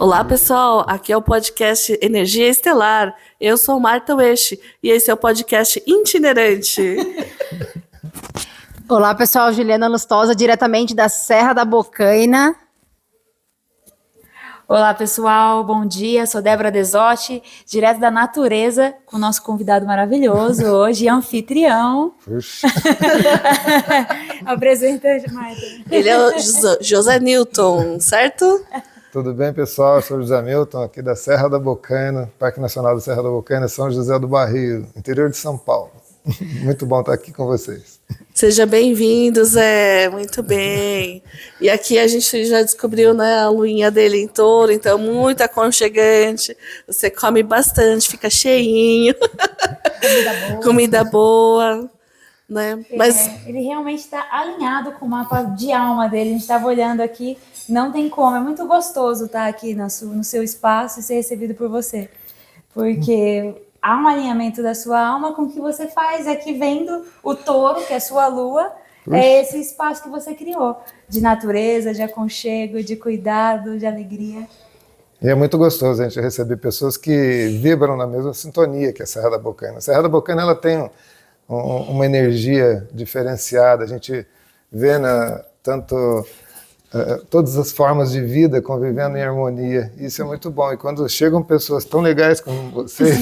Olá, pessoal. Aqui é o podcast Energia Estelar. Eu sou Marta Uesch e esse é o podcast itinerante. Olá, pessoal. Juliana Lustosa, diretamente da Serra da Bocaina. Olá, pessoal. Bom dia. Sou Débora Desotti, direto da natureza, com o nosso convidado maravilhoso hoje, anfitrião. Apresenta, Marta. Ele é o José Newton, certo? Tudo bem, pessoal? Eu sou o José Newton, aqui da Serra da Bocaina, Parque Nacional da Serra da Bocaina, São José do Barril, interior de São Paulo. Muito bom estar aqui com vocês. Seja bem-vindo, Zé. Muito bem. E aqui a gente já descobriu, né, a luinha dele em touro, então muito aconchegante. Você come bastante, fica cheinho. Comida boa. Né? Mas ele realmente está alinhado com o mapa de alma dele. A gente estava olhando aqui, não tem como. É muito gostoso estar aqui no seu espaço e ser recebido por você. Porque há um alinhamento da sua alma com o que você faz aqui, vendo o touro, que é a sua lua, é esse espaço que você criou, de natureza, de aconchego, de cuidado, de alegria. E é muito gostoso a gente receber pessoas que vibram na mesma sintonia que a Serra da Bocaina. A Serra da Bocaina ela tem uma energia diferenciada, a gente vê todas as formas de vida convivendo em harmonia, isso é muito bom, e quando chegam pessoas tão legais como vocês,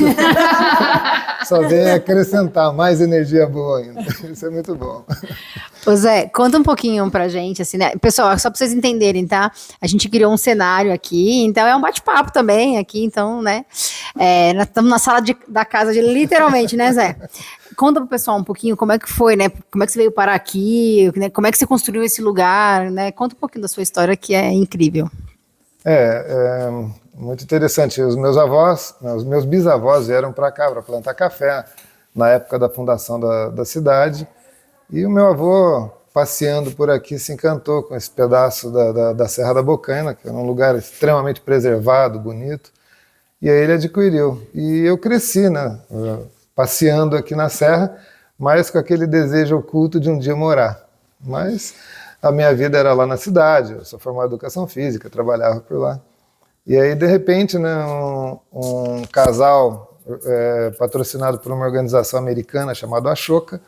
só vem acrescentar mais energia boa ainda, isso é muito bom. Pois é, conta um pouquinho pra gente, assim, né? Pessoal, só pra vocês entenderem, tá? A gente criou um cenário aqui, então é um bate-papo também aqui, então, né? Nós estamos na sala da casa, literalmente, né, Zé? Conta pro pessoal um pouquinho como é que foi, né? Como é que você veio parar aqui, né? Como é que você construiu esse lugar, né? Conta um pouquinho da sua história, que é incrível. É muito interessante. Os meus bisavós vieram para cá para plantar café na época da fundação da cidade. E o meu avô, passeando por aqui, se encantou com esse pedaço da Serra da Bocaina, que é um lugar extremamente preservado, bonito. E aí ele adquiriu. E eu cresci, né? Passeando aqui na Serra, mas com aquele desejo oculto de um dia morar. Mas a minha vida era lá na cidade, eu sou formado em educação física, trabalhava por lá. E aí, de repente, né, um casal patrocinado por uma organização americana chamada Ashoka,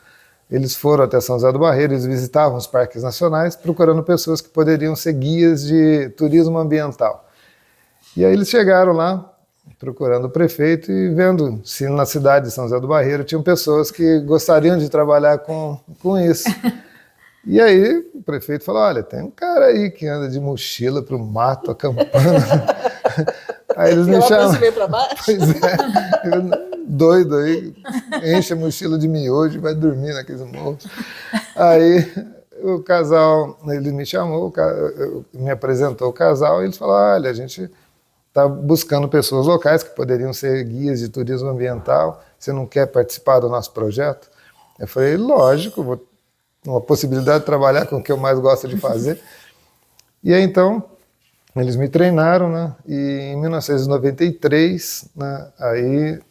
eles foram até São José do Barreiro, eles visitavam os parques nacionais, procurando pessoas que poderiam ser guias de turismo ambiental. E aí eles chegaram lá, procurando o prefeito e vendo se na cidade de São José do Barreiro tinham pessoas que gostariam de trabalhar com isso. E aí o prefeito falou, olha, tem um cara aí que anda de mochila para o mato, acampando. Aí eles me chamam. Pois é, doido aí, enche a mochila de miojo e vai dormir naqueles morros. Aí o casal, ele me chamou, me apresentou o casal e eles falaram, olha, a gente está buscando pessoas locais que poderiam ser guias de turismo ambiental. Você não quer participar do nosso projeto? Eu falei, lógico, uma possibilidade de trabalhar com o que eu mais gosto de fazer. E aí, então, eles me treinaram, né? E em 1993, né, aí,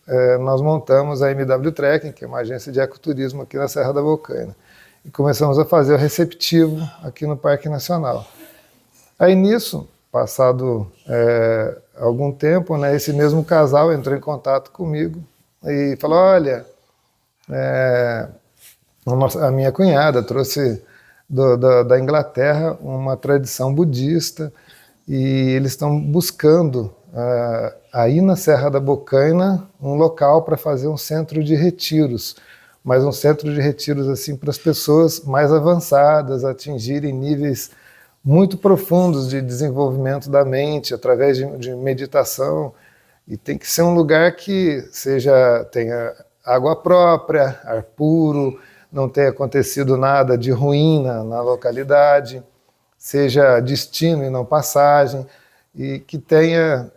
nós montamos a MW Trekking, que é uma agência de ecoturismo aqui na Serra da Bocaina. E começamos a fazer o receptivo aqui no Parque Nacional. Aí, nisso, passado algum tempo, né, esse mesmo casal entrou em contato comigo e falou, olha, a minha cunhada trouxe da Inglaterra uma tradição budista e eles estão buscando aí na Serra da Bocaina um local para fazer um centro de retiros, mas um centro de retiros assim para as pessoas mais avançadas atingirem níveis muito profundos de desenvolvimento da mente através de meditação, e tem que ser um lugar que tenha água própria, ar puro, não tenha acontecido nada de ruim na localidade, seja destino e não passagem, e que tenha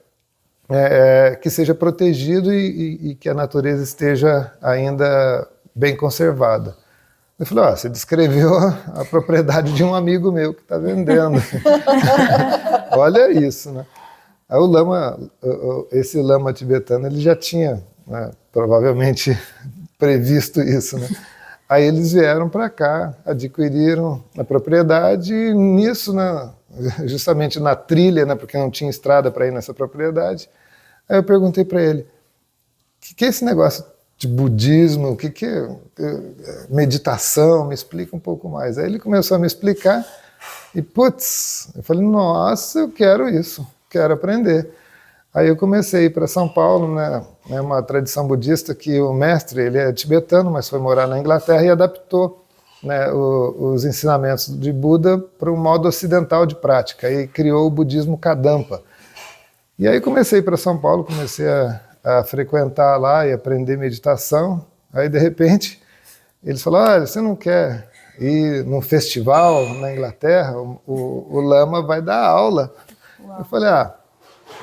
que seja protegido e que a natureza esteja ainda bem conservada. Eu falei, você descreveu a propriedade de um amigo meu que está vendendo. Olha isso, né? Aí esse lama tibetano, ele já tinha, né, provavelmente previsto isso, né? Aí eles vieram para cá, adquiriram a propriedade e nisso, né, justamente na trilha, né, porque não tinha estrada para ir nessa propriedade, aí eu perguntei para ele, o que é esse negócio de budismo, o que é meditação, me explica um pouco mais. Aí ele começou a me explicar e, putz, eu falei, nossa, eu quero isso, quero aprender. Aí eu comecei a ir para São Paulo, né, é uma tradição budista que o mestre, ele é tibetano, mas foi morar na Inglaterra e adaptou, né, os ensinamentos de Buda para um modo ocidental de prática e criou o budismo Kadampa. E aí comecei para São Paulo, comecei a frequentar lá e aprender meditação. Aí de repente eles falaram, olha, você não quer ir num festival na Inglaterra? O Lama vai dar aula. Uau. Eu falei,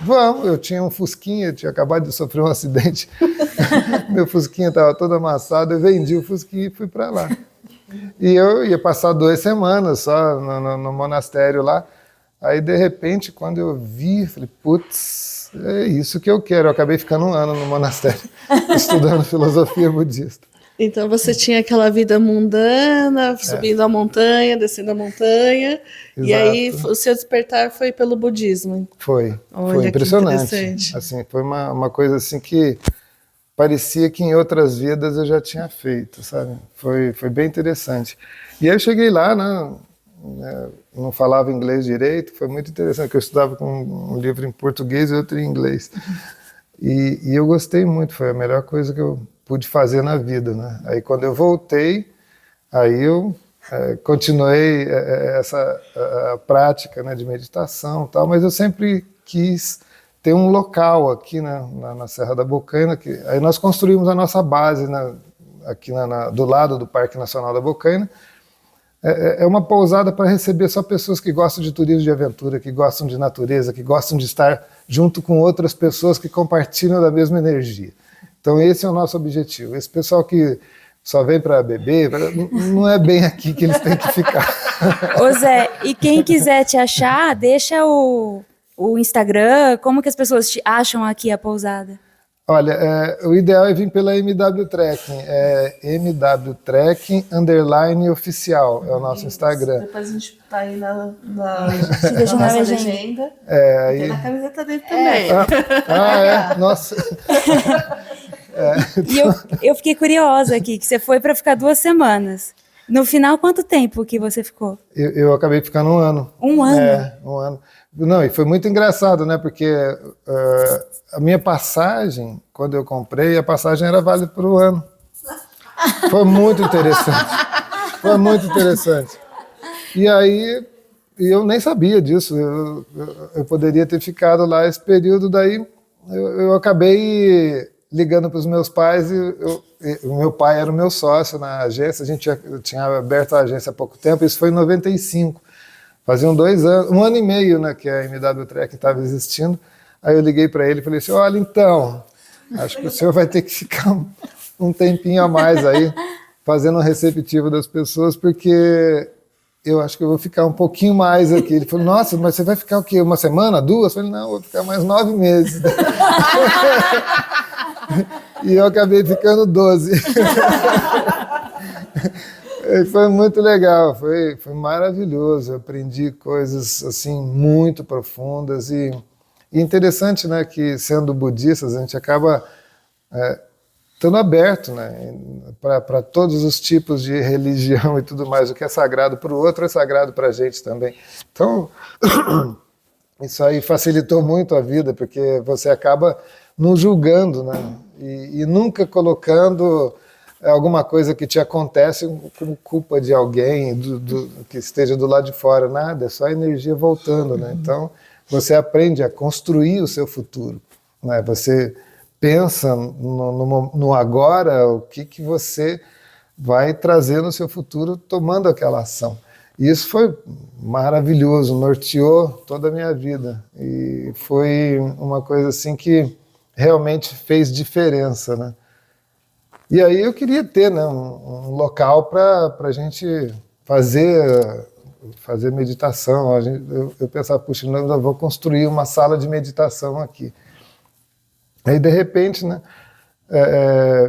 vamos, eu tinha um Fusquinha, tinha acabado de sofrer um acidente, meu Fusquinha estava todo amassado, eu vendi o Fusquinha e fui para lá. E eu ia passar 2 semanas só no monastério lá, aí de repente quando eu vi, falei, putz, é isso que eu quero, eu acabei ficando 1 ano no monastério, estudando filosofia budista. Então você tinha aquela vida mundana, subindo a montanha, descendo a montanha, exato. E aí o seu despertar foi pelo budismo. Foi impressionante. Assim, foi uma coisa assim que parecia que em outras vidas eu já tinha feito, sabe? Foi bem interessante. E aí eu cheguei lá, né, não falava inglês direito, foi muito interessante, porque eu estudava com um livro em português e outro em inglês. E eu gostei muito, foi a melhor coisa que eu pude fazer na vida, né? Aí quando eu voltei, aí eu continuei essa prática, né, de meditação e tal, mas eu sempre quis ter um local aqui, né, na Serra da Bocaina, aí nós construímos a nossa base, né, aqui do lado do Parque Nacional da Bocaina. É uma pousada para receber só pessoas que gostam de turismo de aventura, que gostam de natureza, que gostam de estar junto com outras pessoas que compartilham da mesma energia. Então esse é o nosso objetivo. Esse pessoal que só vem para beber, não é bem aqui que eles têm que ficar. Ô Zé, e quem quiser te achar, deixa o Instagram, como que as pessoas te acham aqui a pousada? Olha, o ideal é vir pela MW Trekking, MW Trekking _oficial, é o nosso Instagram. Depois a gente tá aí na nossa legenda. Tem na camiseta dele também. Nossa. E eu fiquei curiosa aqui, que você foi para ficar 2 semanas. No final, quanto tempo que você ficou? Eu acabei ficando 1 ano. 1 ano? 1 ano. Não, e foi muito engraçado, né? Porque a minha passagem, quando eu comprei, a passagem era válida por 1 ano. Foi muito interessante. Foi muito interessante. E aí, eu nem sabia disso. Eu poderia ter ficado lá esse período, daí eu acabei ligando para os meus pais o meu pai era o meu sócio na agência, a gente tinha aberto a agência há pouco tempo, isso foi em 95. Faziam 2 anos, 1 ano e meio, né, que a MW Trek estava existindo. Aí eu liguei para ele e falei assim, olha, então, acho que o senhor vai ter que ficar um tempinho a mais aí, fazendo um receptivo das pessoas, porque eu acho que eu vou ficar um pouquinho mais aqui. Ele falou, nossa, mas você vai ficar o quê, 1 semana, 2? Eu falei, não, eu vou ficar mais 9 meses. E eu acabei ficando 12. Foi muito legal, foi maravilhoso. Eu aprendi coisas assim muito profundas e interessante, né, que sendo budistas a gente acaba estando aberto, né, para todos os tipos de religião e tudo mais. O que é sagrado para o outro é sagrado para a gente também. Então isso aí facilitou muito a vida, porque você acaba não julgando, né, e nunca colocando alguma coisa que te acontece como culpa de alguém que esteja do lado de fora, nada, é só a energia voltando, né? Então você aprende a construir o seu futuro, né? Você pensa no agora, o que você vai trazer no seu futuro tomando aquela ação. E isso foi maravilhoso, norteou toda a minha vida e foi uma coisa assim que realmente fez diferença, né? E aí eu queria ter, né, um local para a gente fazer meditação. Eu pensava, puxa, eu vou construir uma sala de meditação aqui. Aí, de repente, né,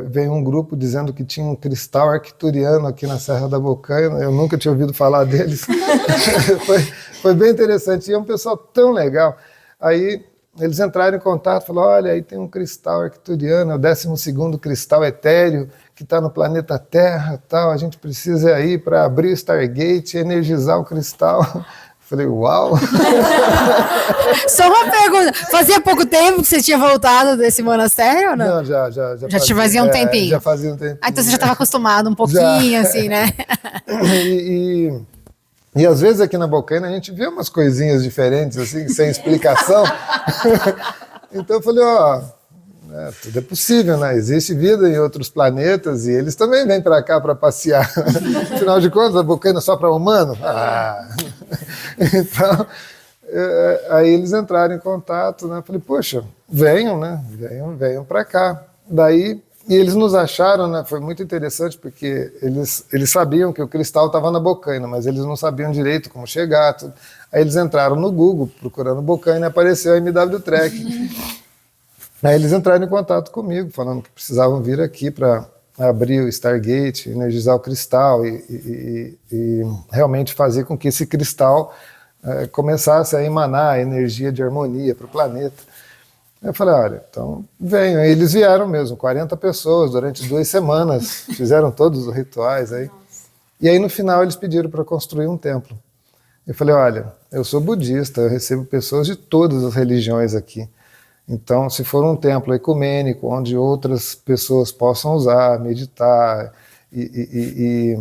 veio um grupo dizendo que tinha um cristal arcturiano aqui na Serra da Bocaina. Eu nunca tinha ouvido falar deles. foi bem interessante. E é um pessoal tão legal. Aí eles entraram em contato, falaram, olha, aí tem um cristal arcturiano, é o 12º cristal etéreo que está no planeta Terra, tal. A gente precisa ir para abrir o Stargate e energizar o cristal. Falei, uau! Só uma pergunta, fazia pouco tempo que você tinha voltado desse monastério ou não? Não, já fazia um tempinho? Já fazia um tempinho. Ah, então você já estava acostumado um pouquinho, assim, né? E às vezes aqui na Bocaina a gente vê umas coisinhas diferentes, assim, sem explicação. Então eu falei, tudo é possível, né? Existe vida em outros planetas e eles também vêm para cá para passear. Afinal de contas, a Bocaina é só para humano? Então, aí eles entraram em contato, né? Falei, poxa, venham, né? Venham para cá. Daí, e eles nos acharam, né? Foi muito interessante porque eles sabiam que o cristal estava na Bocaina, mas eles não sabiam direito como chegar. Tudo. Aí eles entraram no Google procurando Bocaina e apareceu a MW Trek. Aí eles entraram em contato comigo, falando que precisavam vir aqui para abrir o Stargate, energizar o cristal e realmente fazer com que esse cristal começasse a emanar energia de harmonia para o planeta. Eu falei, olha, então venham. E eles vieram mesmo, 40 pessoas, durante 2 semanas, fizeram todos os rituais aí. E aí no final eles pediram para construir um templo. Eu falei, olha, eu sou budista, eu recebo pessoas de todas as religiões aqui. Então, se for um templo ecumênico, onde outras pessoas possam usar, meditar e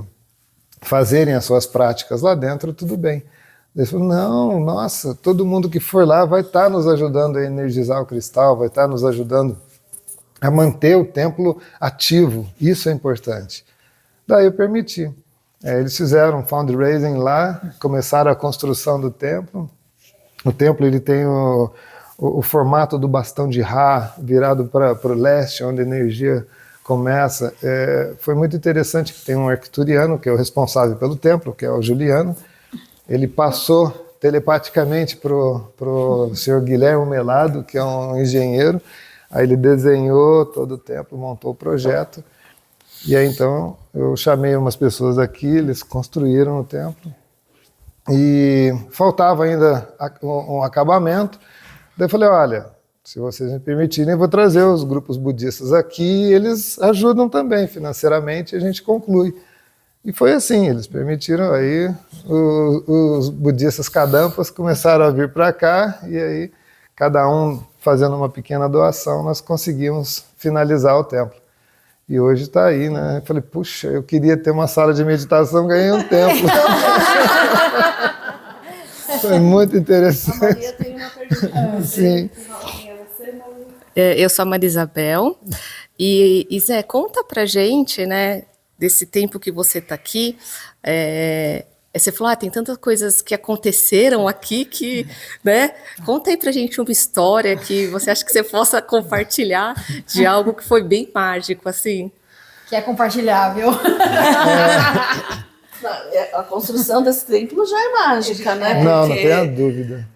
fazerem as suas práticas lá dentro, tudo bem. Eles falaram, não, nossa, todo mundo que for lá vai estar nos ajudando a energizar o cristal, vai estar nos ajudando a manter o templo ativo, isso é importante. Daí eu permiti. Eles fizeram um fundraising lá, começaram a construção do templo. O templo ele tem o formato do bastão de Ra, virado para o leste, onde a energia começa. Foi muito interessante que tem um arcturiano, que é o responsável pelo templo, que é o Juliano. Ele passou telepaticamente para o senhor Guilherme Melado, que é um engenheiro. Aí ele desenhou todo o templo, montou o projeto. E aí então eu chamei umas pessoas aqui, eles construíram o templo. E faltava ainda um acabamento. Daí eu falei, olha, se vocês me permitirem, eu vou trazer os grupos budistas aqui e eles ajudam também financeiramente e a gente conclui. E foi assim, eles permitiram, aí os budistas kadampas começaram a vir para cá e aí cada um fazendo uma pequena doação, nós conseguimos finalizar o templo. E hoje está aí, né? Eu falei, puxa, eu queria ter uma sala de meditação, ganhei um templo. Foi muito interessante. A Maria tem uma pergunta. Sim. Eu sou a Maria Isabel. E Zé, conta pra gente, né, desse tempo que você está aqui. Você falou, tem tantas coisas que aconteceram aqui que, né? Conta aí pra gente uma história que você acha que você possa compartilhar de algo que foi bem mágico, assim. Que é compartilhável. A construção desse templo já é mágica, né? Não Porque tenha dúvida.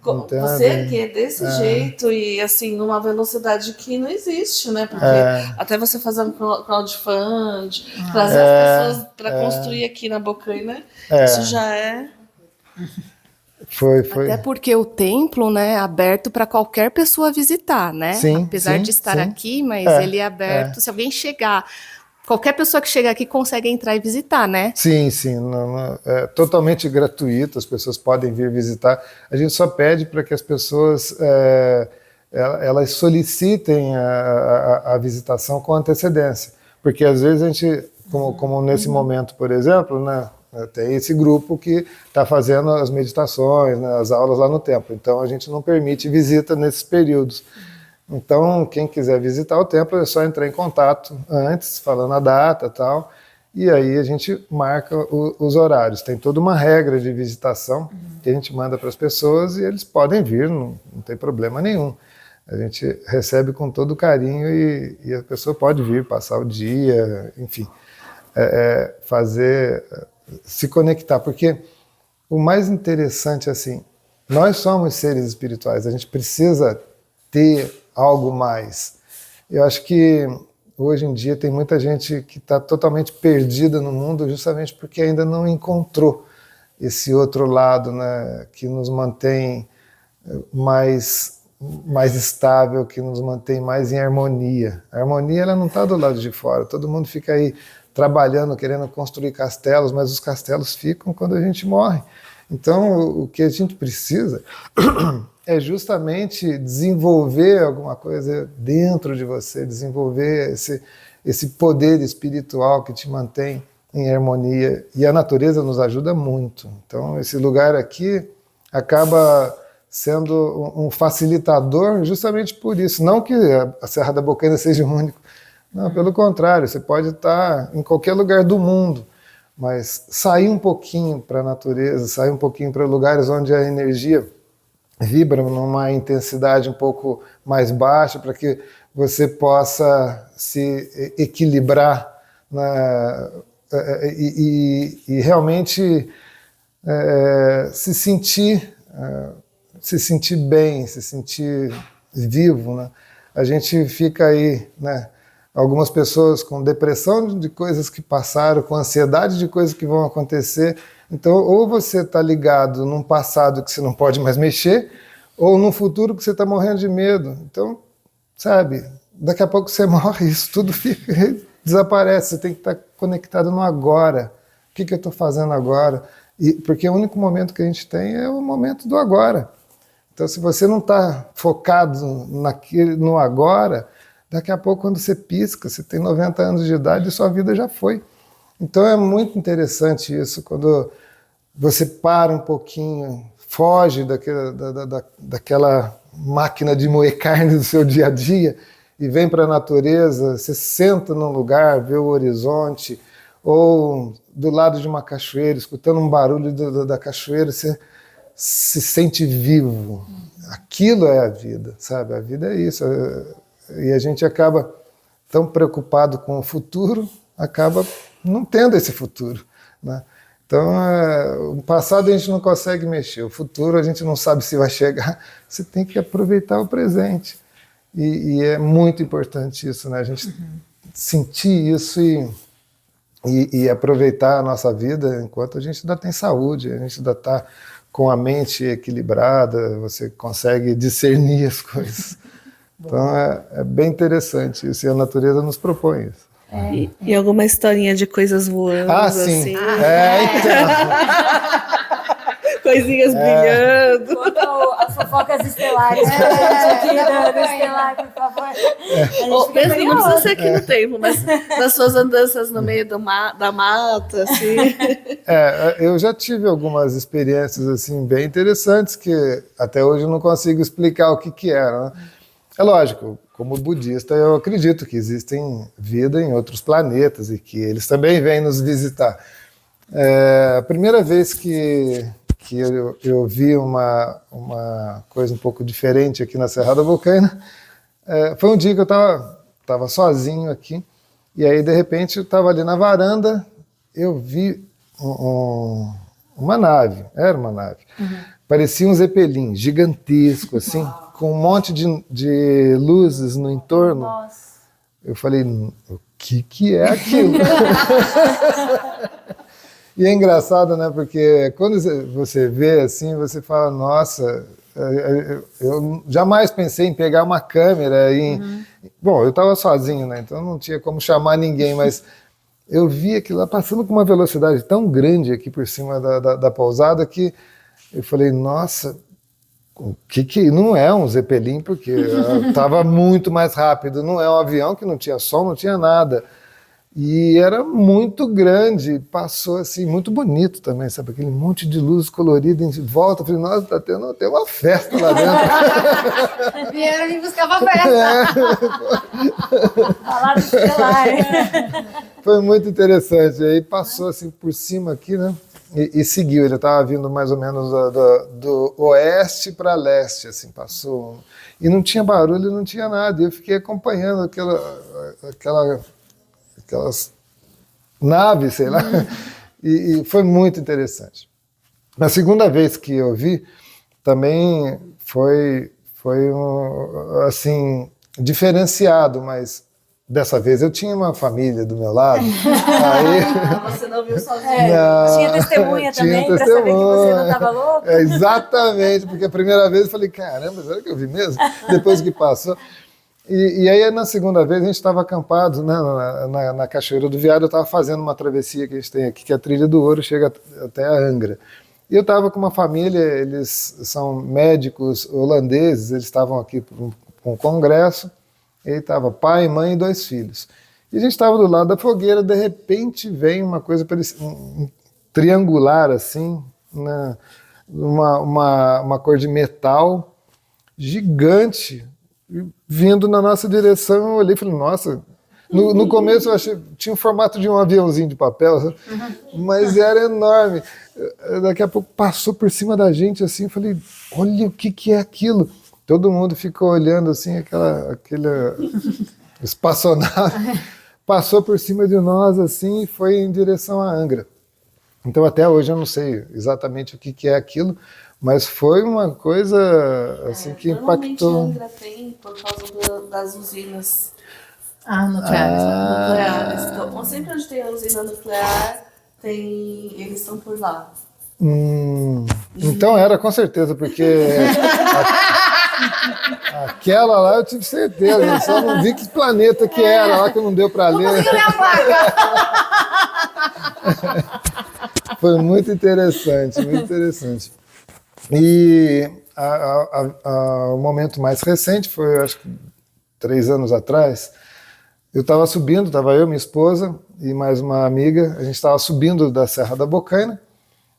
Você erguer desse jeito e assim, numa velocidade que não existe, né? Porque até você fazer um crowdfunding, trazer as pessoas para construir aqui na Bocaina, isso já é. Foi. Até porque o templo, né, é aberto para qualquer pessoa visitar, né? Sim, apesar de estar aqui, mas ele é aberto. Se alguém chegar, qualquer pessoa que chegar aqui consegue entrar e visitar, né? Sim. É totalmente gratuito, as pessoas podem vir visitar. A gente só pede para que as pessoas elas solicitem a visitação com antecedência. Porque às vezes a gente, como nesse momento, por exemplo, né, tem esse grupo que está fazendo as meditações, né, as aulas lá no templo. Então a gente não permite visita nesses períodos. Então, quem quiser visitar o templo é só entrar em contato antes, falando a data e tal, e aí a gente marca os horários. Tem toda uma regra de visitação que a gente manda para as pessoas e eles podem vir, não tem problema nenhum. A gente recebe com todo carinho e a pessoa pode vir, passar o dia, enfim, se conectar, porque o mais interessante, assim, nós somos seres espirituais, a gente precisa ter algo mais. Eu acho que hoje em dia tem muita gente que está totalmente perdida no mundo justamente porque ainda não encontrou esse outro lado, né, que nos mantém mais estável, que nos mantém mais em harmonia. A harmonia ela não está do lado de fora. Todo mundo fica aí trabalhando, querendo construir castelos, mas os castelos ficam quando a gente morre. Então, o que a gente precisa é justamente desenvolver alguma coisa dentro de você, desenvolver esse poder espiritual que te mantém em harmonia. E a natureza nos ajuda muito. Então, esse lugar aqui acaba sendo um facilitador justamente por isso. Não que a Serra da Bocaina seja o único. Não, pelo contrário, você pode estar em qualquer lugar do mundo, mas sair um pouquinho para a natureza, sair um pouquinho para lugares onde a energia vibra numa intensidade um pouco mais baixa, para que você possa se equilibrar, né, e realmente se sentir bem, se sentir vivo, né? A gente fica aí, né? Algumas pessoas com depressão de coisas que passaram, com ansiedade de coisas que vão acontecer. Então, ou você está ligado num passado que você não pode mais mexer, ou num futuro que você está morrendo de medo. Então, sabe, daqui a pouco você morre, isso tudo desaparece. Você tem que estar conectado no agora. O que eu estou fazendo agora? Porque o único momento que a gente tem é o momento do agora. Então, se você não está focado no agora, daqui a pouco, quando você pisca, você tem 90 anos de idade e sua vida já foi. Então, é muito interessante isso, quando você para um pouquinho, foge daquela máquina de moer carne do seu dia a dia e vem para a natureza, você senta num lugar, vê o horizonte, ou do lado de uma cachoeira, escutando um barulho da cachoeira, você se sente vivo. Aquilo é a vida, sabe? A vida é isso. E a gente acaba tão preocupado com o futuro, acaba não tendo esse futuro, né? Então, o passado a gente não consegue mexer, o futuro a gente não sabe se vai chegar, você tem que aproveitar o presente. E é muito importante isso, né? A gente sentir isso e aproveitar a nossa vida enquanto a gente ainda tem saúde, a gente ainda está com a mente equilibrada, você consegue discernir as coisas. Então é bem interessante isso, e a natureza nos propõe isso. E alguma historinha de coisas voando, sim. assim? Então. Coisinhas brilhando. Contou as fofocas estelares pra gente aqui do Estelar, por favor. Mesmo não precisa ser aqui no tempo, mas das suas andanças no meio da mata, assim. Eu já tive algumas experiências assim bem interessantes que até hoje eu não consigo explicar o que era, né? É lógico, como budista eu acredito que existem vida em outros planetas e que eles também vêm nos visitar. A primeira vez que eu vi uma coisa um pouco diferente aqui na Serra da Bocaina, foi um dia que eu estava sozinho aqui, e aí de repente eu estava ali na varanda, eu vi uma nave, era uma nave, parecia um Zeppelin gigantesco, assim, com um monte de luzes no entorno. Nossa. Eu falei, o que é aquilo? E é engraçado, né? Porque quando você vê assim, você fala, nossa, eu jamais pensei em pegar uma câmera e... Bom, eu estava sozinho, né? Então não tinha como chamar ninguém, mas eu vi aquilo lá passando com uma velocidade tão grande aqui por cima da pousada que eu falei, nossa, o que não é um Zeppelin, porque estava muito mais rápido, não é um avião que não tinha som, não tinha nada. E era muito grande, passou assim, muito bonito também, sabe? Aquele monte de luz colorida em volta. Eu falei, nossa, tá tendo até uma festa lá dentro. Vieram me buscar pra festa. Falar do Estelar. Foi muito interessante. Aí passou assim por cima aqui, né? E seguiu. Ele estava vindo mais ou menos do oeste para leste, assim, passou. E não tinha barulho, não tinha nada. E eu fiquei acompanhando aquelas naves, sei lá, e foi muito interessante. Na segunda vez que eu vi, também foi assim, diferenciado, mas Dessa vez eu tinha uma família do meu lado. Aí, Você não viu sozinho. Não, Tinha testemunha também, tinha para saber que você não testemunha. estava louco? Exatamente, porque a primeira vez eu falei, caramba, será que eu vi mesmo? Depois que passou. E aí, na segunda vez, a gente estava acampado, né, na Cachoeira do Viado. Eu estava fazendo uma travessia que a gente tem aqui, que é a Trilha do Ouro, chega até a Angra. E eu estava com uma família, eles são médicos holandeses, eles estavam aqui para um congresso, e estava pai, mãe e 2 filhos. E a gente estava do lado da fogueira, de repente vem uma coisa um triangular, assim, né, uma cor de metal gigante, vindo na nossa direção. Eu olhei e falei, nossa, no começo eu achei, tinha o formato de um aviãozinho de papel, mas era enorme. Daqui a pouco passou por cima da gente assim, eu falei, olha o que é aquilo. Todo mundo ficou olhando assim, aquele espaçonave, passou por cima de nós assim e foi em direção à Angra. Então até hoje eu não sei exatamente o que é aquilo, mas foi uma coisa assim que impactou. Angra tem por causa das usinas Nucleares. nucleares. Então, sempre onde tem a usina nuclear, eles estão por lá. Então era com certeza, porque aquela lá eu tive certeza, eu só não vi que planeta que era lá, que não deu para ler. Foi muito interessante, muito interessante. E o momento mais recente foi, acho que 3 anos atrás. Eu estava subindo, estava eu, minha esposa e mais uma amiga, a gente estava subindo da Serra da Bocaina,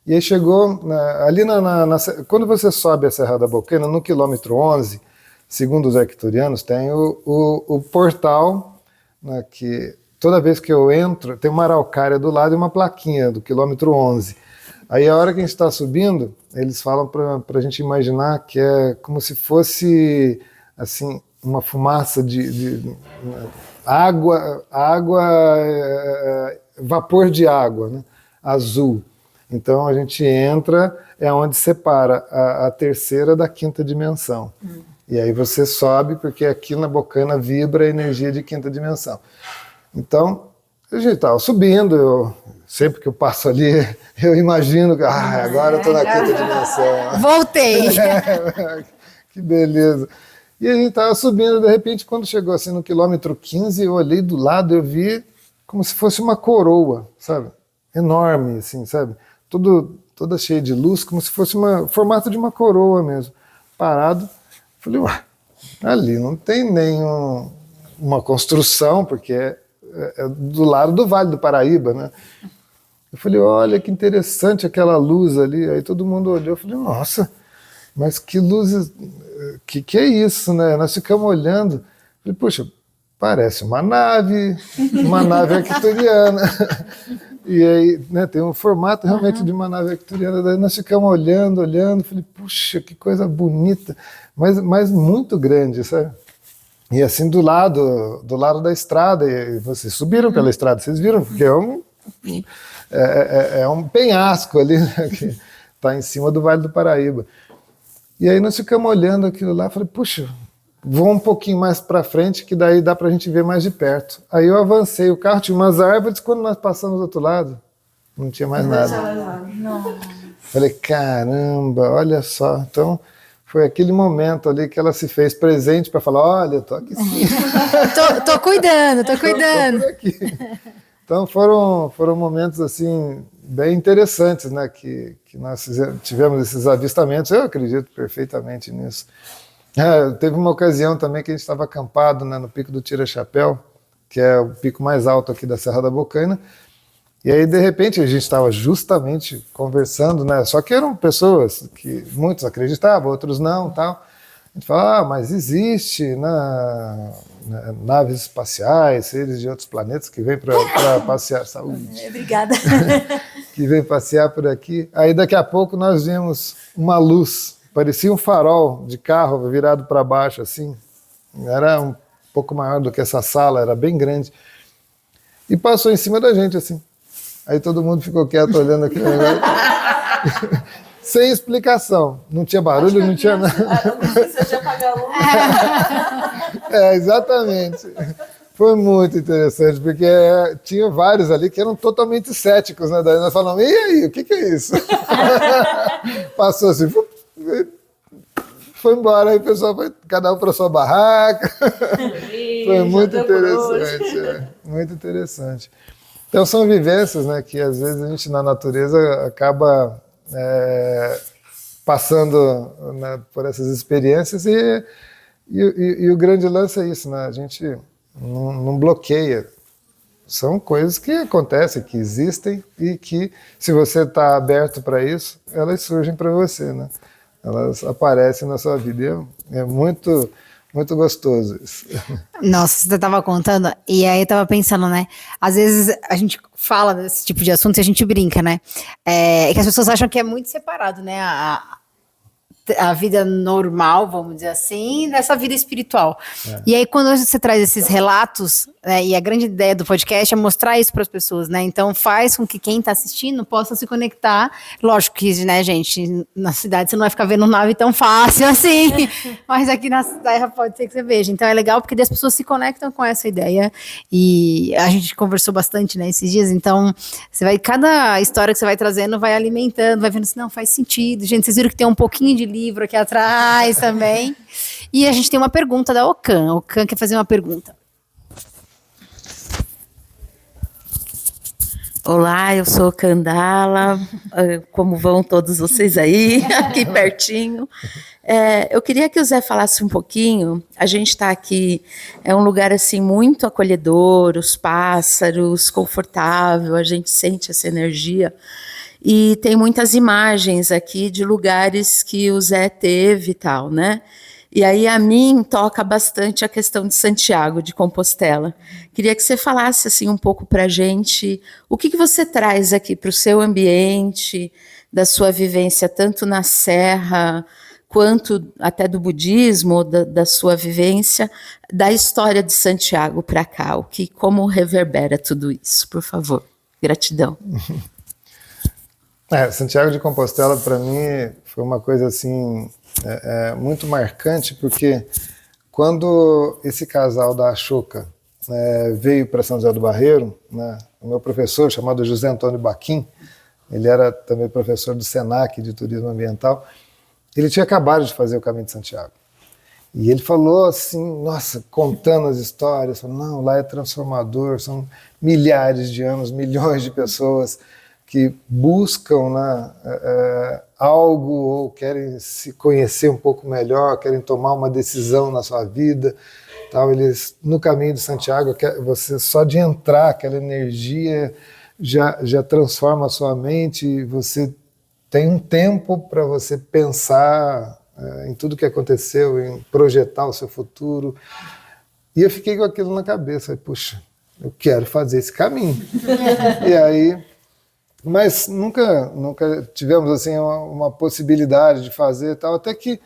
e aí chegou, ali quando você sobe a Serra da Bocaina, no quilômetro 11, segundo os arquiturianos, tem o portal, né, que toda vez que eu entro, tem uma araucária do lado e uma plaquinha do quilômetro 11. Aí a hora que a gente está subindo, eles falam para a gente imaginar que é como se fosse assim, uma fumaça de água, vapor de água, né? Azul. Então a gente entra, é onde separa a terceira da quinta dimensão. E aí você sobe, porque aqui na Bocaina vibra a energia de quinta dimensão. Então, a gente estava subindo, sempre que eu passo ali, eu imagino que agora eu estou na quinta dimensão. Voltei! Que beleza. E a gente estava subindo, de repente, quando chegou assim no quilômetro 15, eu olhei do lado, eu vi como se fosse uma coroa, sabe? Enorme, assim, sabe? Toda cheia de luz, como se fosse formato de uma coroa mesmo. Parado, falei, ué, ali não tem uma construção, porque é do lado do Vale do Paraíba, né? Eu falei, olha que interessante aquela luz ali. Aí todo mundo olhou, eu falei, nossa, mas que luz, que é isso, né? Nós ficamos olhando, falei, puxa, parece uma nave arcturiana. E aí, né, tem um formato realmente de uma nave arcturiana. Daí nós ficamos olhando, falei, puxa, que coisa bonita, mas muito grande, sabe? E assim do lado da estrada, e vocês subiram pela estrada, vocês viram, porque é um penhasco ali, né, que está em cima do Vale do Paraíba. E aí nós ficamos olhando aquilo lá, falei, puxa, vou um pouquinho mais para frente, que daí dá para a gente ver mais de perto. Aí eu avancei o carro, tinha umas árvores, quando nós passamos do outro lado, não tinha mais nada. Falei, caramba, olha só. Então, foi aquele momento ali que ela se fez presente para falar, olha, eu tô aqui sim. tô cuidando. Tô por aqui. Então foram momentos assim bem interessantes, né, que nós tivemos esses avistamentos. Eu acredito perfeitamente nisso. Teve uma ocasião também que a gente estava acampado, né, no Pico do Tira-Chapéu, que é o pico mais alto aqui da Serra da Bocaina. E aí, de repente, a gente estava justamente conversando, né? Só que eram pessoas que muitos acreditavam, outros não, tal. A gente fala, mas existe naves espaciais, seres de outros planetas que vêm para passear. Saúde. Obrigada. Que vêm passear por aqui. Aí, daqui a pouco, nós vimos uma luz, parecia um farol de carro virado para baixo, assim. Era um pouco maior do que essa sala, era bem grande. E passou em cima da gente, assim. Aí todo mundo ficou quieto olhando aquele negócio. Sem explicação. Não tinha barulho, não tinha nada. Não precisa de apagar a luz. Exatamente. Foi muito interessante, porque tinha vários ali que eram totalmente céticos, né? Daí nós falamos, e aí, o que é isso? Passou assim, foi embora, aí o pessoal foi, cada um para sua barraca. Foi muito interessante, muito interessante. Então são vivências, né, que às vezes a gente na natureza acaba passando, né, por essas experiências e o grande lance é isso, né? A gente não bloqueia. São coisas que acontecem, que existem e que, se você está aberto para isso, elas surgem para você, né? Elas aparecem na sua vida. É muito, muito gostoso isso. Nossa, você estava contando, e aí eu tava pensando, né? Às vezes a gente fala desse tipo de assunto e a gente brinca, né? Que as pessoas acham que é muito separado, né? A vida normal, vamos dizer assim, dessa vida espiritual. E aí, quando você traz esses relatos, né, e a grande ideia do podcast é mostrar isso para as pessoas, né? Então, faz com que quem está assistindo possa se conectar. Lógico que, né, gente, na cidade você não vai ficar vendo nave tão fácil assim, mas aqui na terra pode ser que você veja. Então, é legal porque as pessoas se conectam com essa ideia. E a gente conversou bastante, né, esses dias. Então, cada história que você vai trazendo vai alimentando, vai vendo assim, não, faz sentido. Gente, vocês viram que tem um pouquinho de livro aqui atrás também. E a gente tem uma pergunta da Okan. O Okan quer fazer uma pergunta. Olá, eu sou Candala. Como vão todos vocês aí, aqui pertinho? Eu queria que o Zé falasse um pouquinho. A gente está aqui, é um lugar assim muito acolhedor, os pássaros, confortável, a gente sente essa energia. E tem muitas imagens aqui de lugares que o Zé teve e tal, né? E aí a mim toca bastante a questão de Santiago de Compostela. Queria que você falasse assim um pouco para a gente o que você traz aqui para o seu ambiente, da sua vivência tanto na Serra quanto até do budismo, da sua vivência, da história de Santiago para cá, como reverbera tudo isso, por favor. Gratidão. Santiago de Compostela, para mim, foi uma coisa assim muito marcante, porque quando esse casal da Ashoka veio para São José do Barreiro, né, o meu professor, chamado José Antônio Baquim, ele era também professor do SENAC de Turismo Ambiental, ele tinha acabado de fazer o Caminho de Santiago. E ele falou assim, nossa, contando as histórias, falou, não, lá é transformador, são milhares de anos, milhões de pessoas que buscam, né, algo ou querem se conhecer um pouco melhor, querem tomar uma decisão na sua vida. Tal. Eles, no Caminho de Santiago, você só de entrar, aquela energia já transforma a sua mente, você tem um tempo para você pensar em tudo que aconteceu, em projetar o seu futuro. E eu fiquei com aquilo na cabeça, puxa, eu quero fazer esse caminho. E aí... Mas nunca tivemos assim uma possibilidade de fazer tal, até que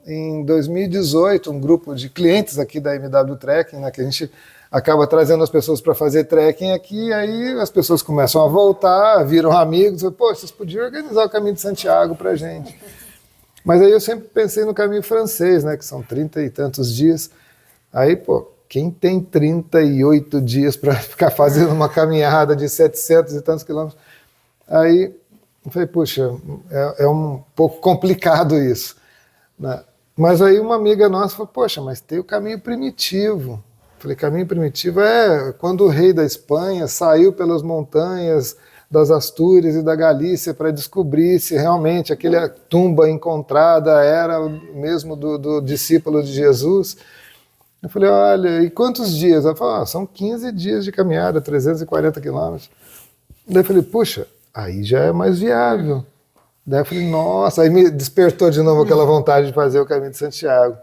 em 2018 um grupo de clientes aqui da MW Trekking, né, que a gente acaba trazendo as pessoas para fazer trekking aqui, e aí as pessoas começam a voltar, viram amigos, pô, vocês podiam organizar o Caminho de Santiago para a gente. Mas aí eu sempre pensei no caminho francês, né, que são 30 e tantos dias, aí pô, quem tem 38 dias para ficar fazendo uma caminhada de 700 e tantos quilômetros? Aí eu falei, puxa, é um pouco complicado isso, né? Mas aí uma amiga nossa falou, poxa, mas tem o caminho primitivo. Eu falei, caminho primitivo é quando o rei da Espanha saiu pelas montanhas das Astúrias e da Galícia para descobrir se realmente aquela tumba encontrada era o mesmo do discípulo de Jesus. Eu falei, olha, e quantos dias? Ela falou, são 15 dias de caminhada, 340 quilômetros. Daí eu falei, puxa, aí já é mais viável. Daí eu falei, nossa, aí me despertou de novo aquela vontade de fazer o Caminho de Santiago.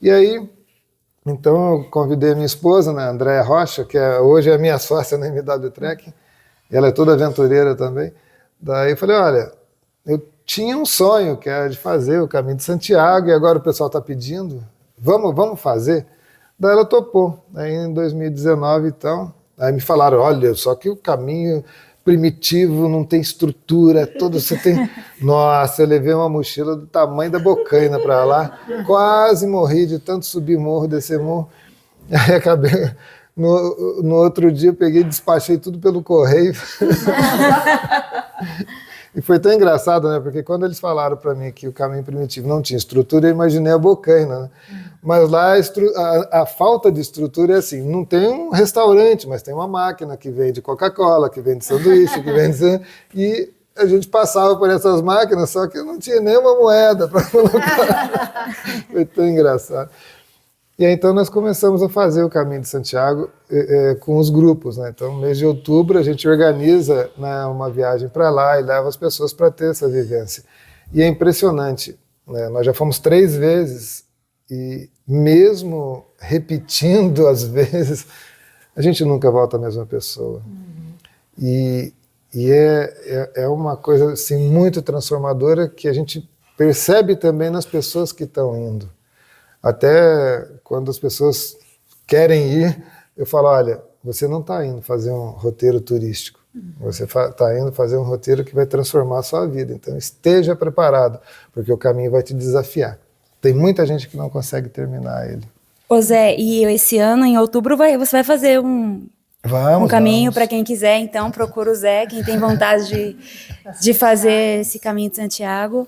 E aí, então eu convidei a minha esposa, né, Andréa Rocha, que hoje é a minha sócia na MW Trekking, ela é toda aventureira também. Daí eu falei, olha, eu tinha um sonho que era de fazer o Caminho de Santiago e agora o pessoal está pedindo, vamos fazer? Daí ela topou. Aí em 2019, então, aí me falaram, olha, só que o caminho primitivo não tem estrutura, você tem... Nossa, eu levei uma mochila do tamanho da Bocaina para lá, quase morri de tanto subir morro, descer morro. Aí acabei, no outro dia eu peguei e despachei tudo pelo correio. E foi tão engraçado, né? Porque quando eles falaram para mim que o caminho primitivo não tinha estrutura, eu imaginei a Bocaina, né? Mas lá a falta de estrutura é assim, não tem um restaurante, mas tem uma máquina que vende Coca-Cola, que vende sanduíche, que vende... E a gente passava por essas máquinas, só que não tinha nenhuma moeda para colocar. Foi tão engraçado. E aí, então, nós começamos a fazer o Caminho de Santiago com os grupos, né? Então, no mês de outubro, a gente organiza, né, uma viagem para lá e leva as pessoas para ter essa vivência. E é impressionante, né? Nós já fomos 3 vezes e, mesmo repetindo as vezes, a gente nunca volta a mesma pessoa. E é uma coisa assim, muito transformadora que a gente percebe também nas pessoas que estão indo. Até quando as pessoas querem ir, eu falo, olha, você não está indo fazer um roteiro turístico, você está indo fazer um roteiro que vai transformar a sua vida, então esteja preparado, porque o caminho vai te desafiar. Tem muita gente que não consegue terminar ele. Ô Zé, e esse ano, em outubro, você vai fazer um caminho para quem quiser, então procura o Zé, quem tem vontade de fazer esse caminho de Santiago.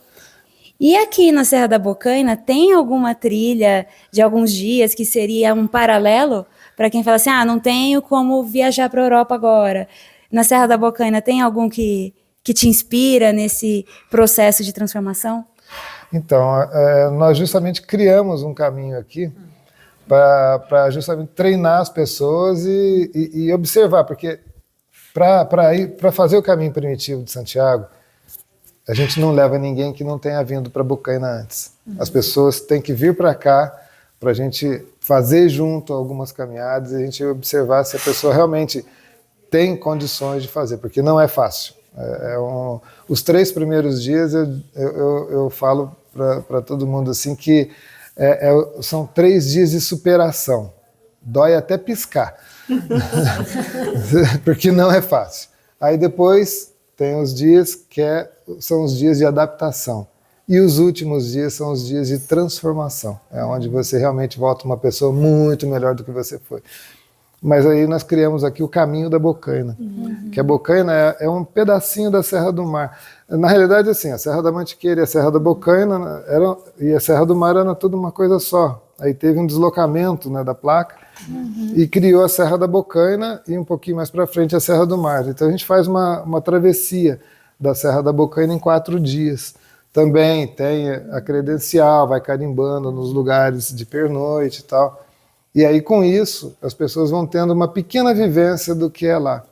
E aqui na Serra da Bocaina, tem alguma trilha de alguns dias que seria um paralelo para quem fala assim, não tenho como viajar para a Europa agora. Na Serra da Bocaina, tem algum que te inspira nesse processo de transformação? Então, nós justamente criamos um caminho aqui para justamente treinar as pessoas e observar, porque para fazer o caminho primitivo de Santiago, a gente não leva ninguém que não tenha vindo para Bocaina antes. As pessoas têm que vir para cá para a gente fazer junto algumas caminhadas e a gente observar se a pessoa realmente tem condições de fazer, porque não é fácil. Os 3 primeiros dias eu falo para todo mundo assim que são 3 dias de superação. Dói até piscar, porque não é fácil. Aí depois tem os dias que são os dias de adaptação. E os últimos dias são os dias de transformação. É onde você realmente volta uma pessoa muito melhor do que você foi. Mas aí nós criamos aqui o Caminho da Bocaina. Que a Bocaina é um pedacinho da Serra do Mar. Na realidade, assim, a Serra da Mantiqueira e a Serra da Bocaina e a Serra do Mar eram tudo uma coisa só. Aí teve um deslocamento, né, da placa e criou a Serra da Bocaina e um pouquinho mais para frente a Serra do Mar. Então a gente faz uma travessia da Serra da Bocaina em 4 dias. Também tem a credencial, vai carimbando nos lugares de pernoite e tal. E aí com isso as pessoas vão tendo uma pequena vivência do que é lá.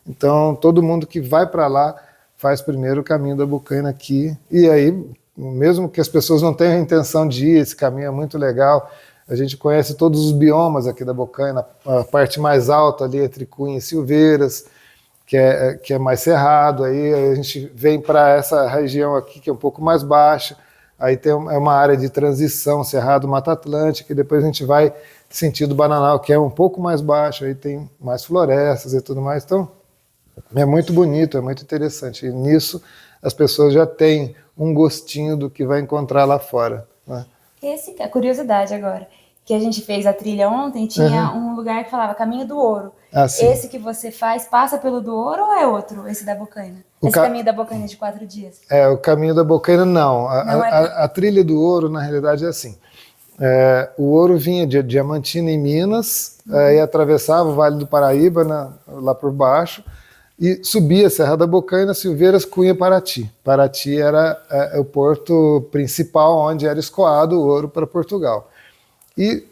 Então todo mundo que vai para lá faz primeiro o Caminho da Bocaina aqui. E aí, mesmo que as pessoas não tenham a intenção de ir, esse caminho é muito legal. A gente conhece todos os biomas aqui da Bocaina, a parte mais alta ali entre Cunha e Silveiras, que é mais cerrado, aí a gente vem para essa região aqui que é um pouco mais baixa, aí tem uma área de transição, Cerrado Mata Atlântica, e depois a gente vai sentido Bananal, que é um pouco mais baixo, aí tem mais florestas e tudo mais, então é muito bonito, é muito interessante, e nisso as pessoas já têm um gostinho do que vai encontrar lá fora, né? A curiosidade agora, que a gente fez a trilha ontem, tinha um lugar que falava Caminho do Ouro. Esse que você faz passa pelo do Ouro ou é outro, esse da Bocaina? Caminho da Bocaina de 4 dias? O Caminho da Bocaina não. A trilha do Ouro, na realidade, é assim. O ouro vinha de Diamantina, em Minas, e atravessava o Vale do Paraíba, lá por baixo, e subia a Serra da Bocaina, Silveiras, Cunha, Paraty. Paraty era o porto principal onde era escoado o ouro para Portugal. E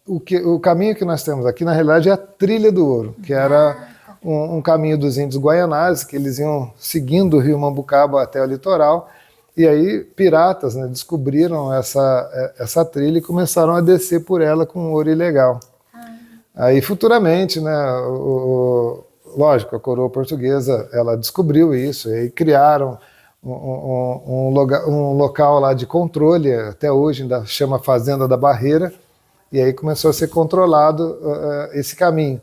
o caminho que nós temos aqui, na realidade, é a Trilha do Ouro, que era um caminho dos índios guaianazes, que eles iam seguindo o rio Mambucaba até o litoral, e aí piratas, né, descobriram essa trilha e começaram a descer por ela com ouro ilegal. Aí futuramente, né, lógico, a coroa portuguesa, ela descobriu isso, e aí criaram um local lá de controle, até hoje ainda chama Fazenda da Barreira, e aí começou a ser controlado esse caminho.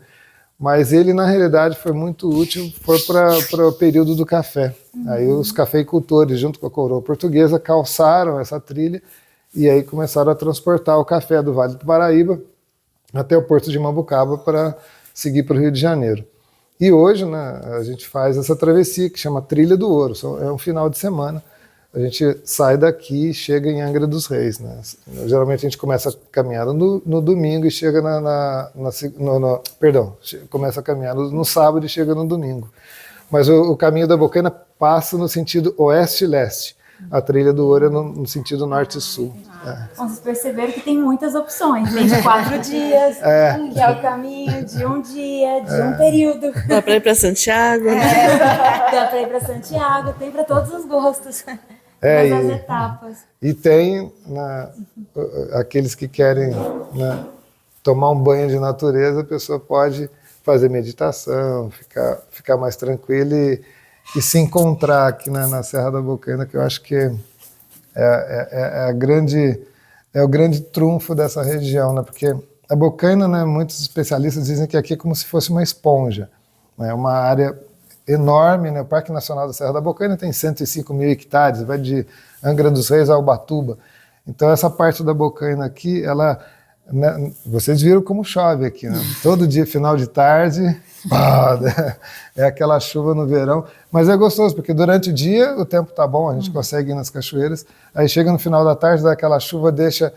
Mas ele, na realidade, foi muito útil, foi para o período do café. Aí os cafeicultores, junto com a coroa portuguesa, calçaram essa trilha e aí começaram a transportar o café do Vale do Paraíba até o Porto de Mambucaba para seguir para o Rio de Janeiro. E hoje, né, a gente faz essa travessia que chama Trilha do Ouro. É um final de semana. A gente sai daqui e chega em Angra dos Reis. Né? Geralmente a gente começa a caminhada no domingo e chega começa a caminhar no sábado e chega no domingo. Mas o caminho da Bocaina passa no sentido oeste-leste. A Trilha do Ouro é no sentido norte-sul. Bom, vocês perceberam que tem muitas opções. Tem de 4 dias, que é o caminho de um dia, de um período. Dá para ir para Santiago, né? Dá para ir para Santiago, tem para todos os gostos. Todas as etapas. E tem, né, aqueles que querem, né, tomar um banho de natureza, a pessoa pode fazer meditação, ficar mais tranquila e se encontrar aqui na Serra da Bocaina, que eu acho que é o grande trunfo dessa região, né? Porque a Bocaina, né, muitos especialistas dizem que aqui é como se fosse uma esponja, né? É uma área enorme, né? O Parque Nacional da Serra da Bocaina tem 105 mil hectares, vai de Angra dos Reis a Ubatuba. Então essa parte da Bocaina aqui, né, vocês viram como chove aqui, né? Todo dia, final de tarde, é aquela chuva no verão, mas é gostoso, porque durante o dia o tempo tá bom, a gente consegue ir nas cachoeiras, aí chega no final da tarde, dá aquela chuva, deixa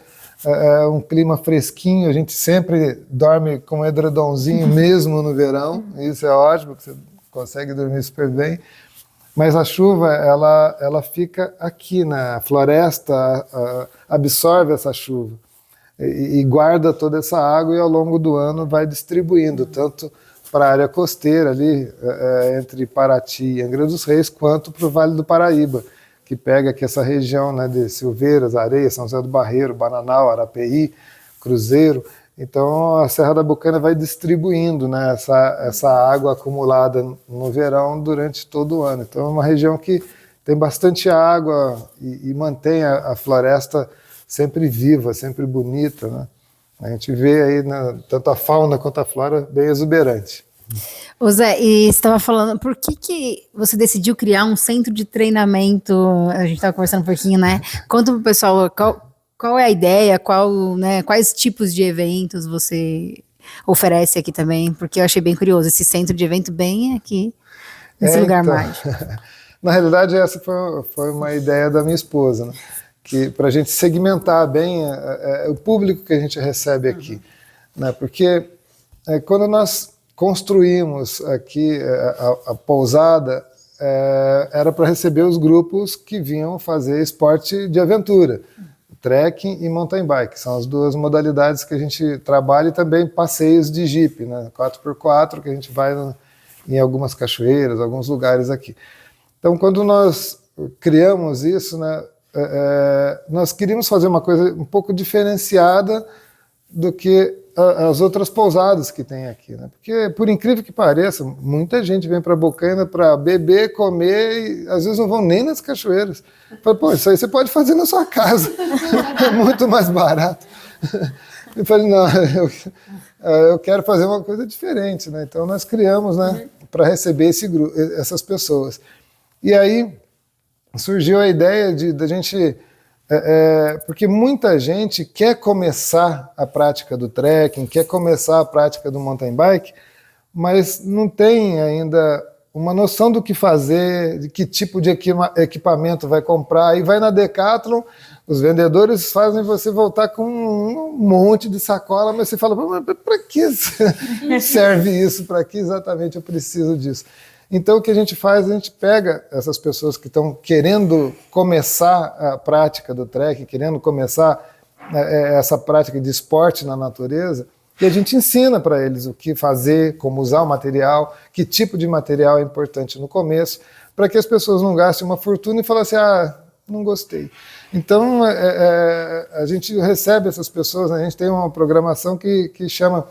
um clima fresquinho, a gente sempre dorme com um edredomzinho mesmo no verão, isso é ótimo, porque você consegue dormir super bem, mas a chuva, ela fica aqui, né? A floresta absorve essa chuva e guarda toda essa água e ao longo do ano vai distribuindo, tanto para a área costeira ali, entre Paraty e Angra dos Reis, quanto para o Vale do Paraíba, que pega aqui essa região, né, de Silveiras, Areias, São José do Barreiro, Bananal, Arapeí, Cruzeiro. Então a Serra da Bocaina vai distribuindo, né, essa água acumulada no verão durante todo o ano. Então é uma região que tem bastante água e mantém a floresta sempre viva, sempre bonita, né? A gente vê aí, né, tanto a fauna quanto a flora bem exuberante. Ô Zé, e você estava falando, por que você decidiu criar um centro de treinamento? A gente estava conversando um pouquinho, né? Conta pro pessoal qual é a ideia, né, quais tipos de eventos você oferece aqui também, porque eu achei bem curioso, esse centro de evento bem aqui, nesse lugar então, mágico. Na realidade, essa foi uma ideia da minha esposa, né? Que para a gente segmentar bem o público que a gente recebe aqui, né? Porque quando nós construímos aqui a pousada, era para receber os grupos que vinham fazer esporte de aventura, trekking e mountain bike, são as duas modalidades que a gente trabalha, e também passeios de Jeep, né? 4x4, que a gente vai em algumas cachoeiras, alguns lugares aqui. Então, quando nós criamos isso, né, nós queríamos fazer uma coisa um pouco diferenciada do que as outras pousadas que tem aqui, né? Porque, por incrível que pareça, muita gente vem para Bocaina para beber, comer e às vezes não vão nem nas cachoeiras. Fala, pô, isso aí você pode fazer na sua casa, é muito mais barato. Eu falei, não, eu quero fazer uma coisa diferente, né? Então nós criamos, né, para receber essas pessoas. E aí surgiu a ideia da gente, porque muita gente quer começar a prática do trekking, quer começar a prática do mountain bike, mas não tem ainda uma noção do que fazer, de que tipo de equipamento vai comprar, e vai na Decathlon, os vendedores fazem você voltar com um monte de sacola, mas você fala, para que serve isso? Para que exatamente eu preciso disso? Então, o que a gente faz, a gente pega essas pessoas que estão querendo começar a prática do trekking, querendo começar essa prática de esporte na natureza, e a gente ensina para eles o que fazer, como usar o material, que tipo de material é importante no começo, para que as pessoas não gastem uma fortuna e falem assim, não gostei. Então, a gente recebe essas pessoas, né? A gente tem uma programação que chama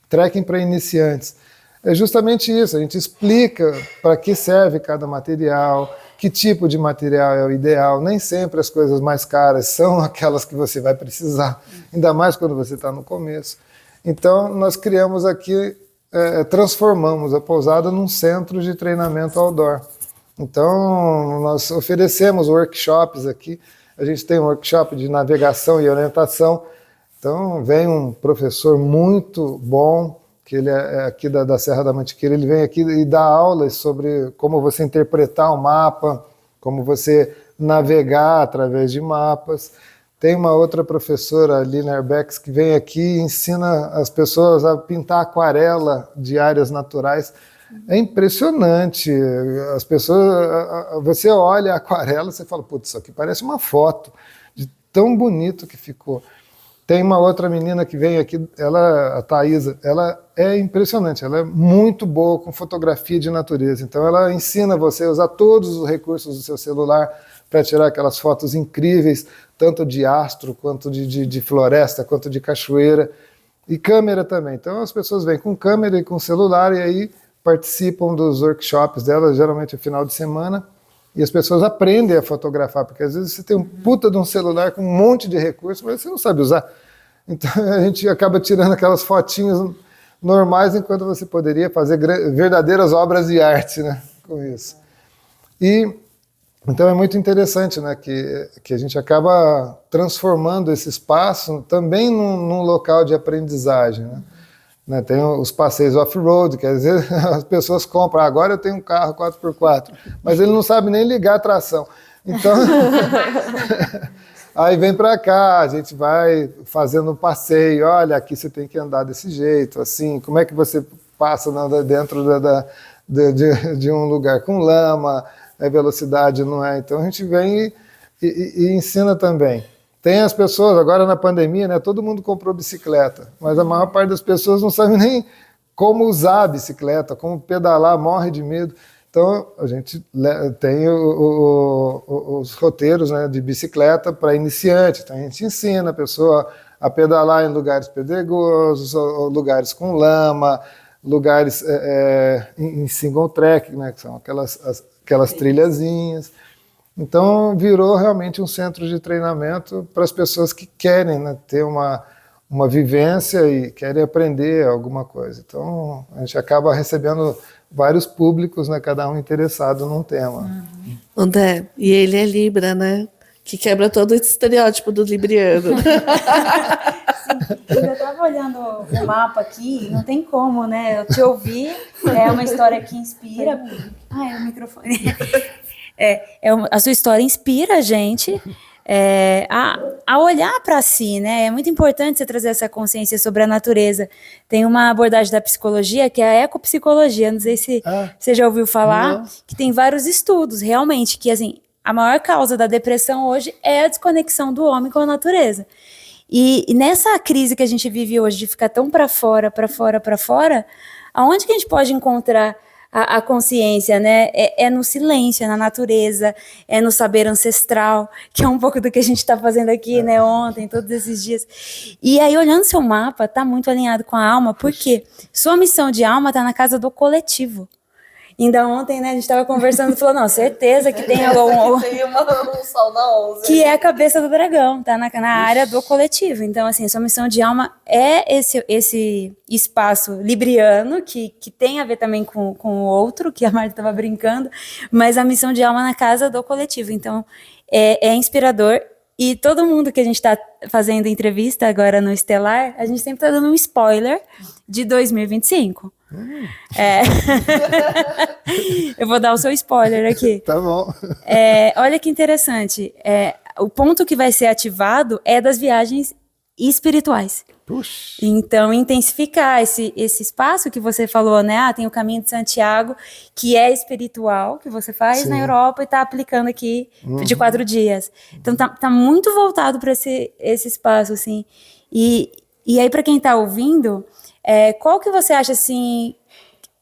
Trekking para Iniciantes. É justamente isso, a gente explica para que serve cada material, que tipo de material é o ideal. Nem sempre as coisas mais caras são aquelas que você vai precisar, ainda mais quando você está no começo. Então, nós criamos aqui, transformamos a pousada num centro de treinamento outdoor. Então, nós oferecemos workshops aqui, a gente tem um workshop de navegação e orientação, Então vem um professor muito bom, que ele é aqui da Serra da Mantiqueira, ele vem aqui e dá aulas sobre como você interpretar o mapa, como você navegar através de mapas. Tem uma outra professora, a Lina Herbex, que vem aqui e ensina as pessoas a pintar aquarela de áreas naturais. É impressionante. As pessoas, você olha a aquarela e você fala, putz, isso aqui parece uma foto, de tão bonito que ficou. Tem uma outra menina que vem aqui, a Thaisa, ela é impressionante, ela é muito boa com fotografia de natureza. Então ela ensina você a usar todos os recursos do seu celular para tirar aquelas fotos incríveis, tanto de astro, quanto de floresta, quanto de cachoeira, e câmera também. Então as pessoas vêm com câmera e com celular e aí participam dos workshops dela, geralmente no final de semana, e as pessoas aprendem a fotografar, porque às vezes você tem um puta de um celular com um monte de recursos, mas você não sabe usar. Então a gente acaba tirando aquelas fotinhas normais, enquanto você poderia fazer verdadeiras obras de arte, né, com isso. E então é muito interessante, né, que a gente acaba transformando esse espaço também num local de aprendizagem, né? Tem os passeios off-road, que às vezes as pessoas compram, agora eu tenho um carro 4x4, mas ele não sabe nem ligar a tração. Então, aí vem para cá, a gente vai fazendo um passeio, olha, aqui você tem que andar desse jeito, assim, como é que você passa dentro de um lugar com lama, a velocidade não é. Então a gente vem e ensina também. Tem as pessoas, agora na pandemia, né, todo mundo comprou bicicleta, mas a maior parte das pessoas não sabe nem como usar a bicicleta, como pedalar, morre de medo. Então a gente tem os roteiros, né, de bicicleta para iniciante. Então a gente ensina a pessoa a pedalar em lugares pedregosos, lugares com lama, lugares em single track, né, que são aquelas trilhazinhas. Então virou realmente um centro de treinamento para as pessoas que querem, né, ter uma vivência e querem aprender alguma coisa. Então a gente acaba recebendo vários públicos, né, cada um interessado num tema. André, e ele é Libra, né? Que quebra todo esse estereótipo do libriano. Eu estava olhando o mapa aqui, não tem como, né? Eu te ouvir, é uma história que inspira. Ai, o microfone. A sua história inspira a gente a olhar para si, né? É muito importante você trazer essa consciência sobre a natureza. Tem uma abordagem da psicologia que é a ecopsicologia, não sei se você já ouviu falar, não. Que tem vários estudos, realmente, que assim, a maior causa da depressão hoje é a desconexão do homem com a natureza. E nessa crise que a gente vive hoje, de ficar tão para fora, aonde que a gente pode encontrar a consciência, né? É no silêncio, é na natureza, é no saber ancestral, que é um pouco do que a gente está fazendo aqui, né? Ontem, todos esses dias. E aí, olhando seu mapa, tá muito alinhado com a alma, porque sua missão de alma está na casa do coletivo. Ainda ontem, né, a gente estava conversando e falou, não, certeza que tem algum... Tem um sol na 11. Que é a cabeça do dragão, tá na área do coletivo. Então, assim, a sua missão de alma é esse espaço libriano, que tem a ver também com o outro, que a Marta estava brincando, mas a missão de alma na casa do coletivo. Então, é inspirador. E todo mundo que a gente está fazendo entrevista agora no Estelar, a gente sempre está dando um spoiler de 2025. Eu vou dar o seu spoiler aqui. Tá bom. Olha que interessante. O ponto que vai ser ativado é das viagens espirituais. Puxa. Então, intensificar esse espaço que você falou, né? Tem o Caminho de Santiago, que é espiritual, que você faz Sim. na Europa e está aplicando aqui de 4 dias. Então, tá muito voltado para esse espaço, assim. E aí, para quem está ouvindo, qual que você acha, assim...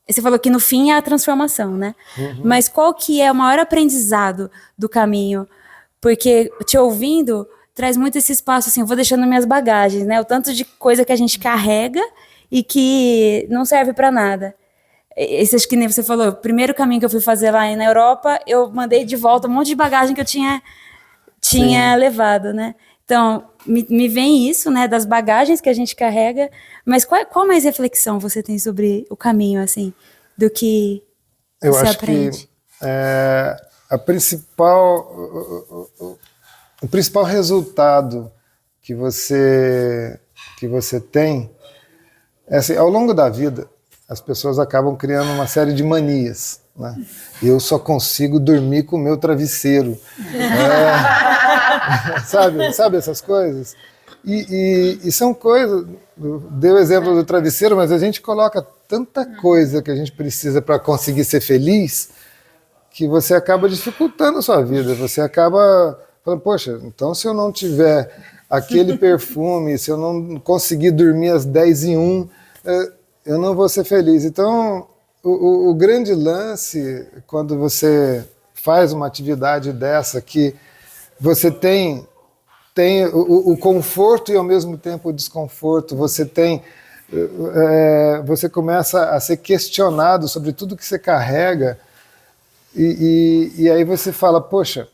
Você falou que no fim é a transformação, né? Mas qual que é o maior aprendizado do caminho? Porque, te ouvindo... traz muito esse espaço, assim, eu vou deixando minhas bagagens, né? O tanto de coisa que a gente carrega e que não serve para nada. Esse, acho que nem você falou, o primeiro caminho que eu fui fazer lá na Europa, eu mandei de volta um monte de bagagem que eu tinha levado, né? Então, me vem isso, né, das bagagens que a gente carrega, mas qual mais reflexão você tem sobre o caminho, assim, do que você aprende? Eu acho que o principal resultado que você que você tem, é assim, ao longo da vida, as pessoas acabam criando uma série de manias, né? Eu só consigo dormir com o meu travesseiro. Sabe essas coisas? E são coisas, deu o exemplo do travesseiro, mas a gente coloca tanta coisa que a gente precisa para conseguir ser feliz, que você acaba dificultando a sua vida, você acaba falando, poxa, então se eu não tiver aquele perfume, se eu não conseguir dormir às 10h01, eu não vou ser feliz. Então, o grande lance, quando você faz uma atividade dessa, que você tem o conforto e ao mesmo tempo o desconforto, você começa a ser questionado sobre tudo que você carrega, e aí você fala, poxa,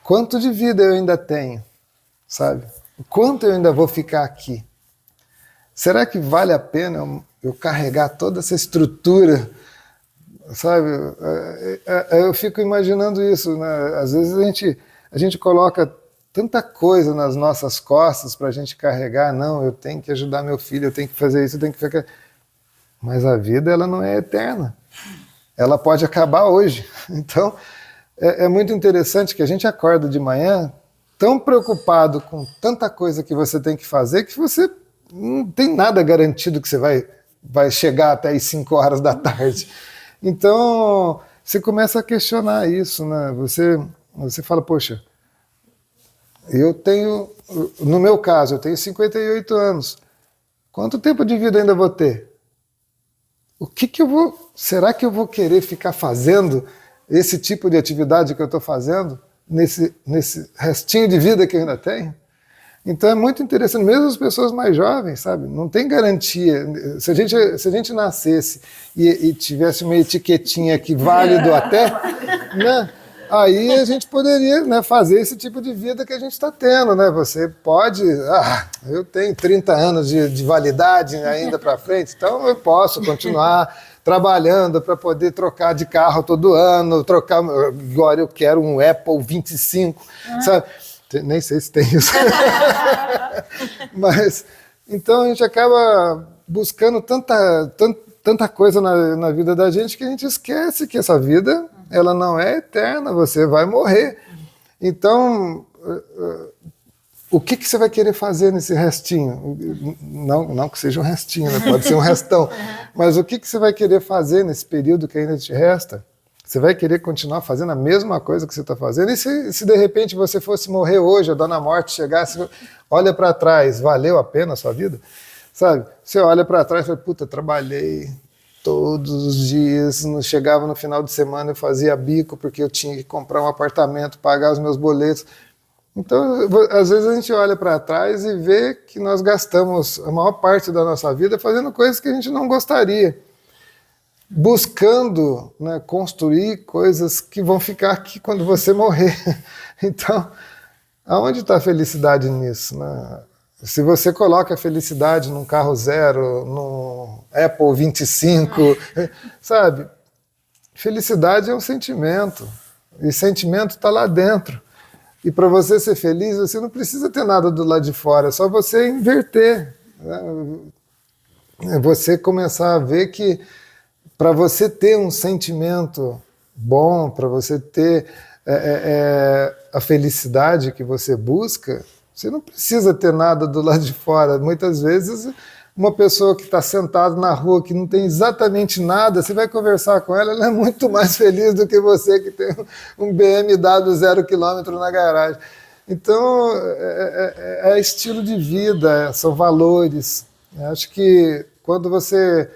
quanto de vida eu ainda tenho, sabe? Quanto eu ainda vou ficar aqui? Será que vale a pena eu carregar toda essa estrutura, sabe? Eu fico imaginando isso, né? Às vezes a gente coloca tanta coisa nas nossas costas para a gente carregar, não, eu tenho que ajudar meu filho, eu tenho que fazer isso, eu tenho que ficar... Mas a vida, ela não é eterna. Ela pode acabar hoje. Então, é muito interessante que a gente acorda de manhã tão preocupado com tanta coisa que você tem que fazer, que você não tem nada garantido que você vai chegar até as 5 horas da tarde. Então, você começa a questionar isso, né? Você fala, poxa, no meu caso, eu tenho 58 anos. Quanto tempo de vida ainda vou ter? Será que eu vou querer ficar fazendo esse tipo de atividade que eu estou fazendo nesse restinho de vida que eu ainda tenho? Então é muito interessante, mesmo as pessoas mais jovens, sabe? Não tem garantia. Se a gente nascesse e tivesse uma etiquetinha aqui, válido até, né? Aí a gente poderia, né, fazer esse tipo de vida que a gente está tendo, né? Você pode... eu tenho 30 anos de validade ainda para frente, então eu posso continuar trabalhando para poder trocar de carro todo ano, agora eu quero um Apple 25, sabe? Nem sei se tem isso. Mas, então a gente acaba buscando tanta coisa na vida da gente que a gente esquece que essa vida, ela não é eterna, você vai morrer. Então, o que você vai querer fazer nesse restinho? Não que seja um restinho, né? Pode ser um restão. Mas o que você vai querer fazer nesse período que ainda te resta? Você vai querer continuar fazendo a mesma coisa que você está fazendo? E se de repente você fosse morrer hoje, a dona morte chegasse, olha para trás, valeu a pena a sua vida? Sabe? Você olha para trás e fala, puta, trabalhei todos os dias, chegava no final de semana, eu fazia bico porque eu tinha que comprar um apartamento, pagar os meus boletos. Então, às vezes a gente olha para trás e vê que nós gastamos a maior parte da nossa vida fazendo coisas que a gente não gostaria, buscando, né, construir coisas que vão ficar aqui quando você morrer. Então, aonde está a felicidade nisso, né? Se você coloca a felicidade num carro zero, num Apple 25, sabe? Felicidade é um sentimento, e sentimento está lá dentro. E para você ser feliz, você não precisa ter nada do lado de fora, é só você inverter, né? Você começar a ver que para você ter um sentimento bom, para você ter a felicidade que você busca, você não precisa ter nada do lado de fora. Muitas vezes, uma pessoa que está sentada na rua, que não tem exatamente nada, você vai conversar com ela, ela é muito mais feliz do que você que tem um BMW 0 km na garagem. Então, é estilo de vida, são valores. Eu acho que quando você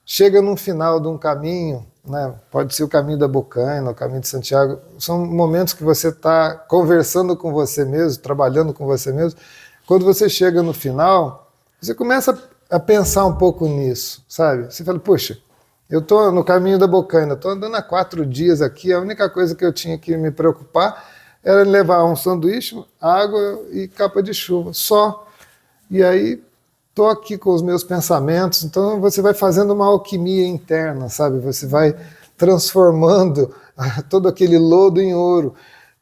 chega no final de um caminho, né, pode ser o caminho da Bocaina, o caminho de Santiago, são momentos que você está conversando com você mesmo, trabalhando com você mesmo. Quando você chega no final, você começa a pensar um pouco nisso, sabe? Você fala, poxa, eu estou no caminho da Bocaina, estou andando há 4 dias aqui, a única coisa que eu tinha que me preocupar era levar um sanduíche, água e capa de chuva, só. E aí estou aqui com os meus pensamentos, então você vai fazendo uma alquimia interna, sabe? Você vai transformando todo aquele lodo em ouro.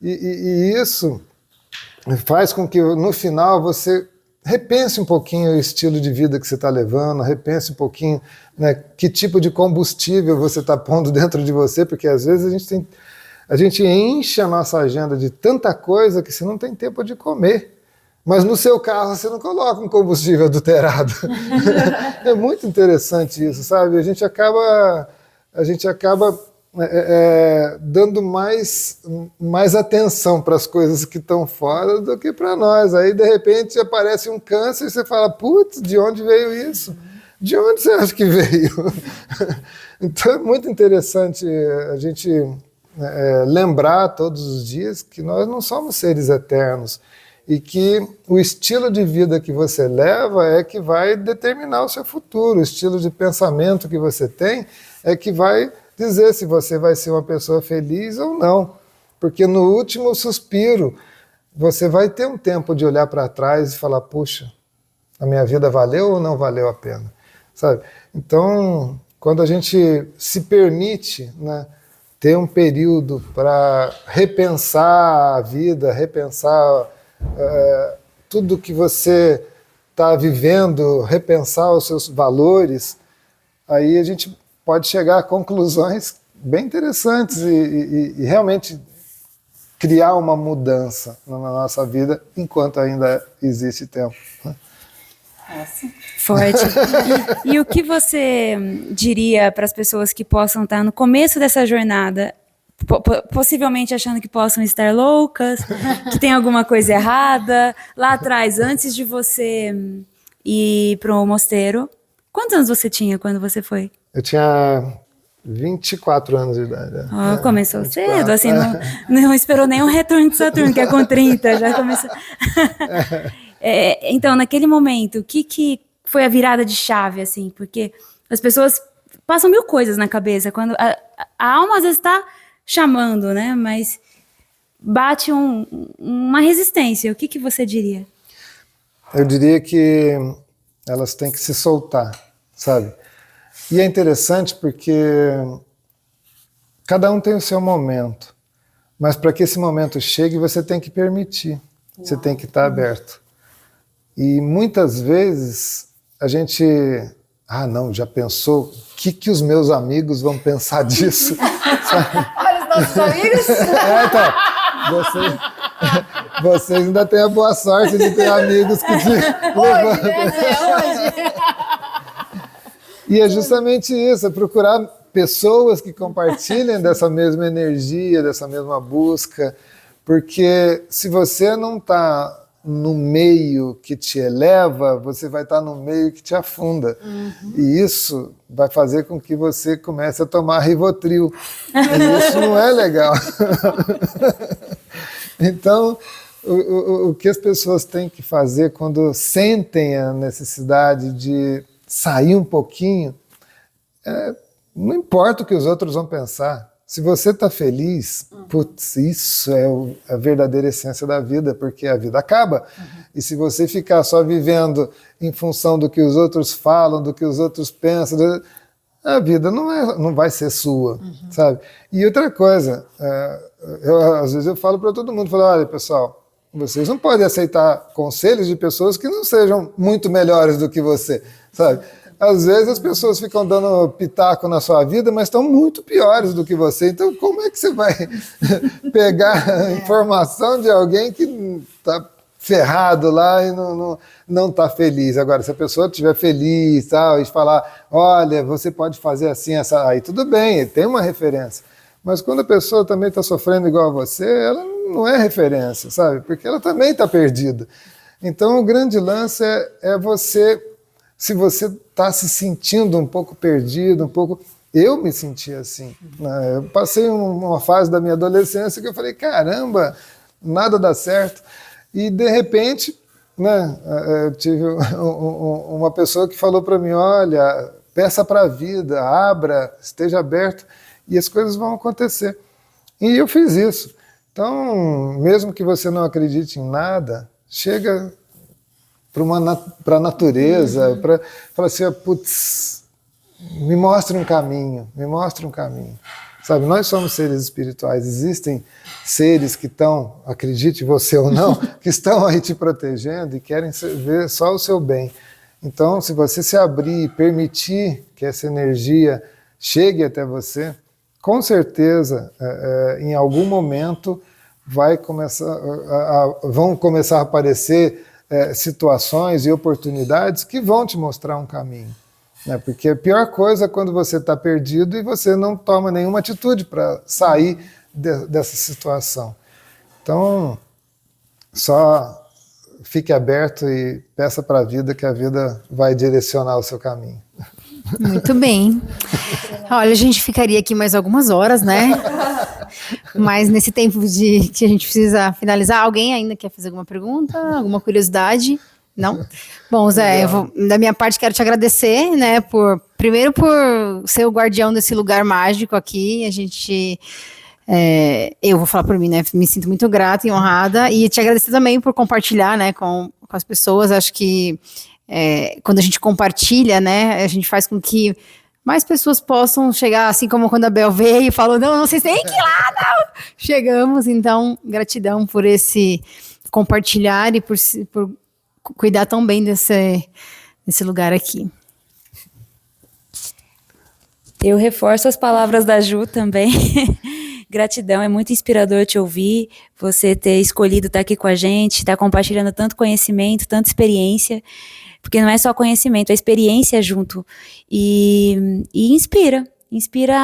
E isso faz com que no final você repense um pouquinho o estilo de vida que você está levando, repense um pouquinho, né, que tipo de combustível você está pondo dentro de você, porque às vezes a gente enche a nossa agenda de tanta coisa que você não tem tempo de comer. Mas no seu carro você não coloca um combustível adulterado. É muito interessante isso, sabe? A gente acaba dando mais atenção para as coisas que estão fora do que para nós. Aí, de repente, aparece um câncer e você fala, putz, de onde veio isso? De onde você acha que veio? Então, é muito interessante a gente lembrar todos os dias que nós não somos seres eternos e que o estilo de vida que você leva é que vai determinar o seu futuro, o estilo de pensamento que você tem é que vai dizer se você vai ser uma pessoa feliz ou não. Porque no último suspiro, você vai ter um tempo de olhar para trás e falar, puxa, a minha vida valeu ou não valeu a pena? Sabe? Então, quando a gente se permite, né, ter um período para repensar a vida, repensar tudo que você está vivendo, repensar os seus valores, aí a gente pode chegar a conclusões bem interessantes e realmente criar uma mudança na nossa vida enquanto ainda existe tempo. Forte. E o que você diria para as pessoas que possam estar no começo dessa jornada, possivelmente achando que possam estar loucas, que tem alguma coisa errada, lá atrás, antes de você ir para o mosteiro? Quantos anos você tinha quando você foi? Eu tinha 24 anos de idade. Começou 24. Cedo, assim, não esperou nem um retorno de Saturno, que é com 30, já começou. Então, naquele momento, o que foi a virada de chave, assim? Porque as pessoas passam mil coisas na cabeça, quando a alma às vezes está chamando, né? Mas bate uma resistência. O que você diria? Eu diria que elas têm que se soltar, sabe? E é interessante porque cada um tem o seu momento, mas para que esse momento chegue, você tem que permitir, você tem que estar aberto. E muitas vezes a gente... não, já pensou? O que os meus amigos vão pensar disso? Olha os nossos amigos! Então, vocês ainda têm a boa sorte de ter amigos que te levantam. Hoje. E é justamente isso, é procurar pessoas que compartilhem dessa mesma energia, dessa mesma busca, porque se você não está no meio que te eleva, você vai estar no meio que te afunda. E isso vai fazer com que você comece a tomar Rivotril. E isso não é legal. Então, o que as pessoas têm que fazer quando sentem a necessidade de sair um pouquinho, não importa o que os outros vão pensar. Se você está feliz, putz, isso é a verdadeira essência da vida, porque a vida acaba. E se você ficar só vivendo em função do que os outros falam, do que os outros pensam, a vida não vai ser sua, sabe? E outra coisa, às vezes eu falo para todo mundo, olha pessoal, vocês não podem aceitar conselhos de pessoas que não sejam muito melhores do que você, sabe? Às vezes as pessoas ficam dando pitaco na sua vida, mas estão muito piores do que você. Então, como é que você vai pegar a informação de alguém que está ferrado lá e não está feliz? Agora, se a pessoa estiver feliz e falar, olha, você pode fazer assim, aí tudo bem, tem uma referência. Mas quando a pessoa também está sofrendo igual a você, ela não é referência, sabe? Porque ela também está perdida. Então, o grande lance é você... Se você está se sentindo um pouco perdido, Eu me senti assim. Né? Eu passei uma fase da minha adolescência que eu falei, caramba, nada dá certo. E, de repente, né, eu tive uma pessoa que falou para mim, olha, peça para a vida, abra, esteja aberto, e as coisas vão acontecer. E eu fiz isso. Então, mesmo que você não acredite em nada, chega... para a natureza, para falar assim, putz, me mostre um caminho, sabe? Nós somos seres espirituais, existem seres que estão, acredite você ou não, que estão aí te protegendo e querem ver só o seu bem. Então, se você se abrir e permitir que essa energia chegue até você, com certeza, em algum momento vão começar a aparecer situações e oportunidades que vão te mostrar um caminho. Né? Porque a pior coisa é quando você está perdido e você não toma nenhuma atitude para sair dessa situação. Então, só fique aberto e peça para a vida que a vida vai direcionar o seu caminho. Muito bem. Olha, a gente ficaria aqui mais algumas horas, né? Mas nesse tempo que a gente precisa finalizar, alguém ainda quer fazer alguma pergunta, alguma curiosidade? Não? Bom, Zé, da minha parte quero te agradecer, né, primeiro por ser o guardião desse lugar mágico aqui. Eu vou falar por mim, né, me sinto muito grata e honrada, e te agradecer também por compartilhar, né, com as pessoas. Acho que quando a gente compartilha, né, a gente faz com que mais pessoas possam chegar, assim como quando a Bel veio e falou, não, vocês têm que ir lá, não! Chegamos, então, gratidão por esse compartilhar e por cuidar tão bem desse lugar aqui. Eu reforço as palavras da Ju também. Gratidão, é muito inspirador te ouvir, você ter escolhido estar aqui com a gente, estar compartilhando tanto conhecimento, tanta experiência, porque não é só conhecimento, é experiência junto. E inspira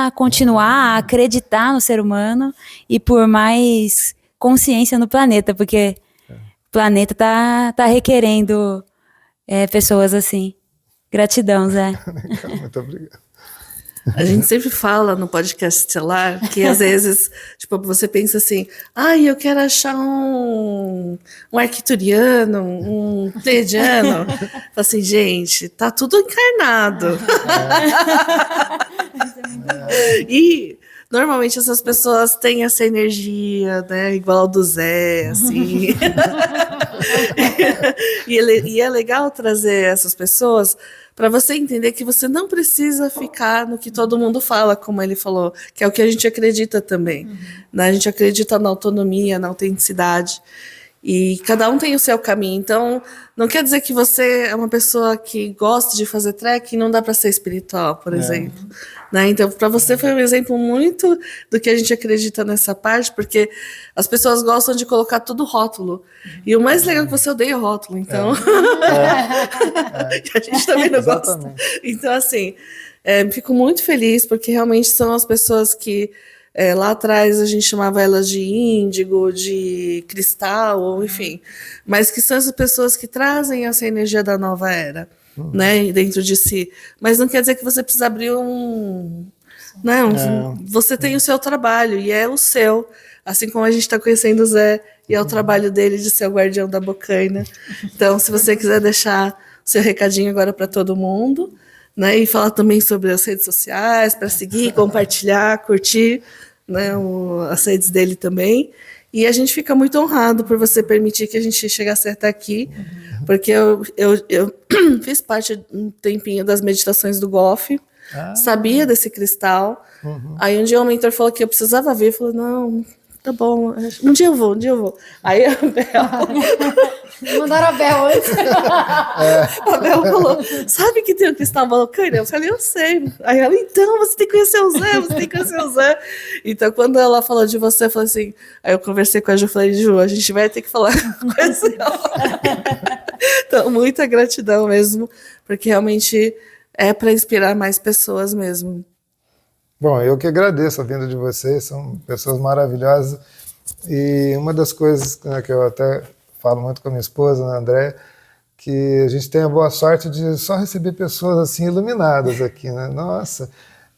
a continuar, a acreditar no ser humano e por mais consciência no planeta, porque o planeta tá requerendo pessoas assim. Gratidão, Zé. Muito obrigado. A gente sempre fala no podcast estelar que às vezes, tipo, você pensa assim, eu quero achar um arcturiano, um pleiadiano. Fala assim, gente, tá tudo encarnado. E normalmente essas pessoas têm essa energia, né, igual ao do Zé, assim. E é legal trazer essas pessoas para você entender que você não precisa ficar no que todo mundo fala, como ele falou, que é o que a gente acredita também. Né? A gente acredita na autonomia, na autenticidade. E cada um tem o seu caminho. Então, não quer dizer que você é uma pessoa que gosta de fazer trek e não dá para ser espiritual, por exemplo. Né? Então, para você foi um exemplo muito do que a gente acredita nessa parte, porque as pessoas gostam de colocar tudo rótulo. E o mais legal é que você odeia rótulo, então. Que a gente também não gosta. Então, assim, fico muito feliz, porque realmente são as pessoas que lá atrás a gente chamava elas de índigo, de cristal, ou enfim. Mas que são essas pessoas que trazem essa energia da nova era, né, dentro de si. Mas não quer dizer que você precisa abrir você tem o seu trabalho, e é o seu. Assim como a gente está conhecendo o Zé, e é o trabalho dele de ser o guardião da bocaina. Então, se você quiser deixar o seu recadinho agora para todo mundo, né, e falar também sobre as redes sociais, para seguir, compartilhar, curtir, né, as redes dele também. E a gente fica muito honrado por você permitir que a gente chegasse até aqui, porque eu fiz parte um tempinho das meditações do Goff, sabia desse cristal. Aí um dia o mentor falou que eu precisava ver, falou, não, tá bom, um dia eu vou. Aí a Bel... Mandaram a Bel antes. A Bel falou, sabe que tem um cristal balcânia? Eu falei, eu sei. Aí ela, então, você tem que conhecer o Zé, Então, quando ela falou de você, eu falei assim, aí eu conversei com a Ju, falei, Ju, a gente vai ter que falar com esse Então, muita gratidão mesmo, porque realmente é para inspirar mais pessoas mesmo. Bom, eu que agradeço a vinda de vocês, são pessoas maravilhosas. E uma das coisas, né, que eu até falo muito com a minha esposa, né, Andréia, que a gente tem a boa sorte de só receber pessoas assim iluminadas aqui, né? Nossa,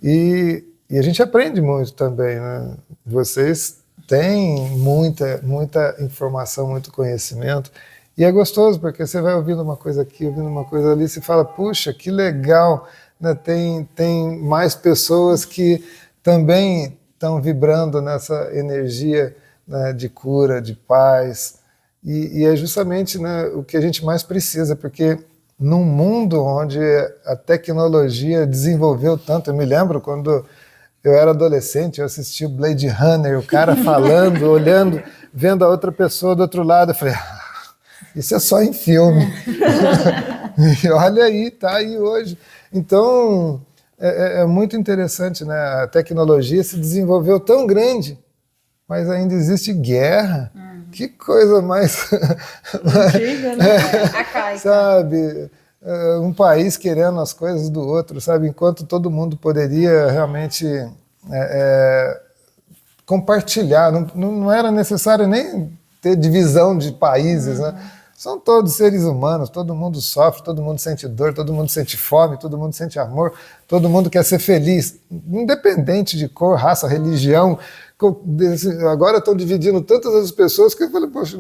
e a gente aprende muito também, né? Vocês têm muita informação, muito conhecimento, e é gostoso, porque você vai ouvindo uma coisa aqui, ouvindo uma coisa ali, você fala, puxa, que legal, né? Tem mais pessoas que também estão vibrando nessa energia, né, de cura, de paz, e é justamente, né, o que a gente mais precisa, porque num mundo onde a tecnologia desenvolveu tanto, eu me lembro quando eu era adolescente, eu assisti o Blade Runner, o cara falando, olhando, vendo a outra pessoa do outro lado. Eu falei, isso é só em filme. E olha aí, tá aí hoje. Então, é muito interessante, né? A tecnologia se desenvolveu tão grande, mas ainda existe guerra. Que coisa mais... Antiga, né? Arcaica. Sabe? Um país querendo as coisas do outro, sabe? Enquanto todo mundo poderia realmente compartilhar. Não era necessário nem ter divisão de países, né? São todos seres humanos, todo mundo sofre, todo mundo sente dor, todo mundo sente fome, todo mundo sente amor, todo mundo quer ser feliz, independente de cor, raça, religião. Agora estão dividindo tantas as pessoas que eu falei, poxa,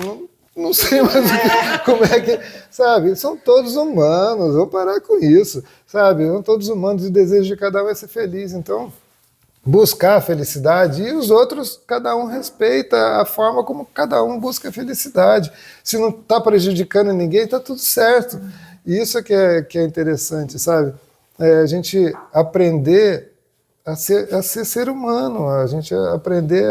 não sei mais como é que... Sabe, são todos humanos, vamos parar com isso, sabe? São todos humanos e o desejo de cada um é ser feliz, então... buscar a felicidade, e os outros, cada um respeita a forma como cada um busca a felicidade. Se não está prejudicando ninguém, está tudo certo. E isso que é interessante, sabe? A gente aprender a ser humano, a gente aprender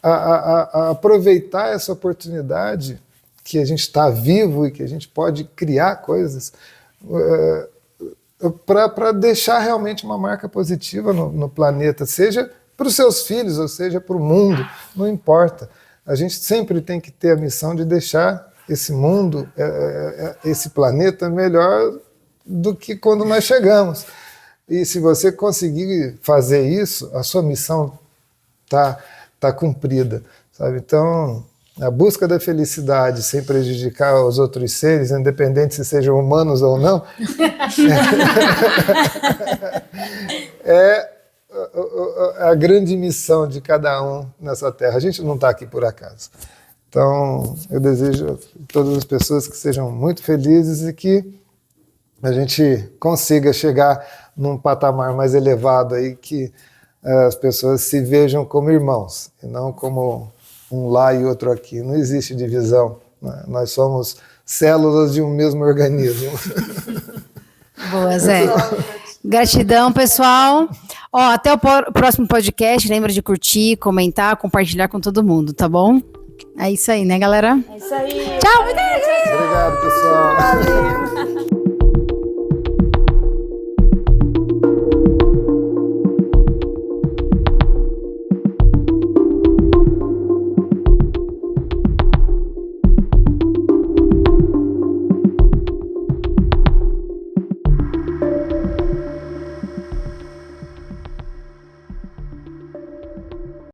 a aproveitar essa oportunidade que a gente está vivo e que a gente pode criar coisas, para deixar realmente uma marca positiva no planeta, seja para os seus filhos, ou seja para o mundo, não importa. A gente sempre tem que ter a missão de deixar esse mundo, esse planeta melhor do que quando nós chegamos. E se você conseguir fazer isso, a sua missão tá cumprida, sabe? Então, a busca da felicidade sem prejudicar os outros seres, independente se sejam humanos ou não, é a grande missão de cada um nessa terra. A gente não está aqui por acaso. Então, eu desejo a todas as pessoas que sejam muito felizes e que a gente consiga chegar num patamar mais elevado aí, que as pessoas se vejam como irmãos, e não como um lá e outro aqui. Não existe divisão, né? Nós somos células de um mesmo organismo. Boa, Zé. Gratidão, pessoal. Ó, até o próximo podcast. Lembra de curtir, comentar, compartilhar com todo mundo, tá bom? É isso aí, né, galera? É isso aí. Tchau! Obrigado, pessoal. Valeu.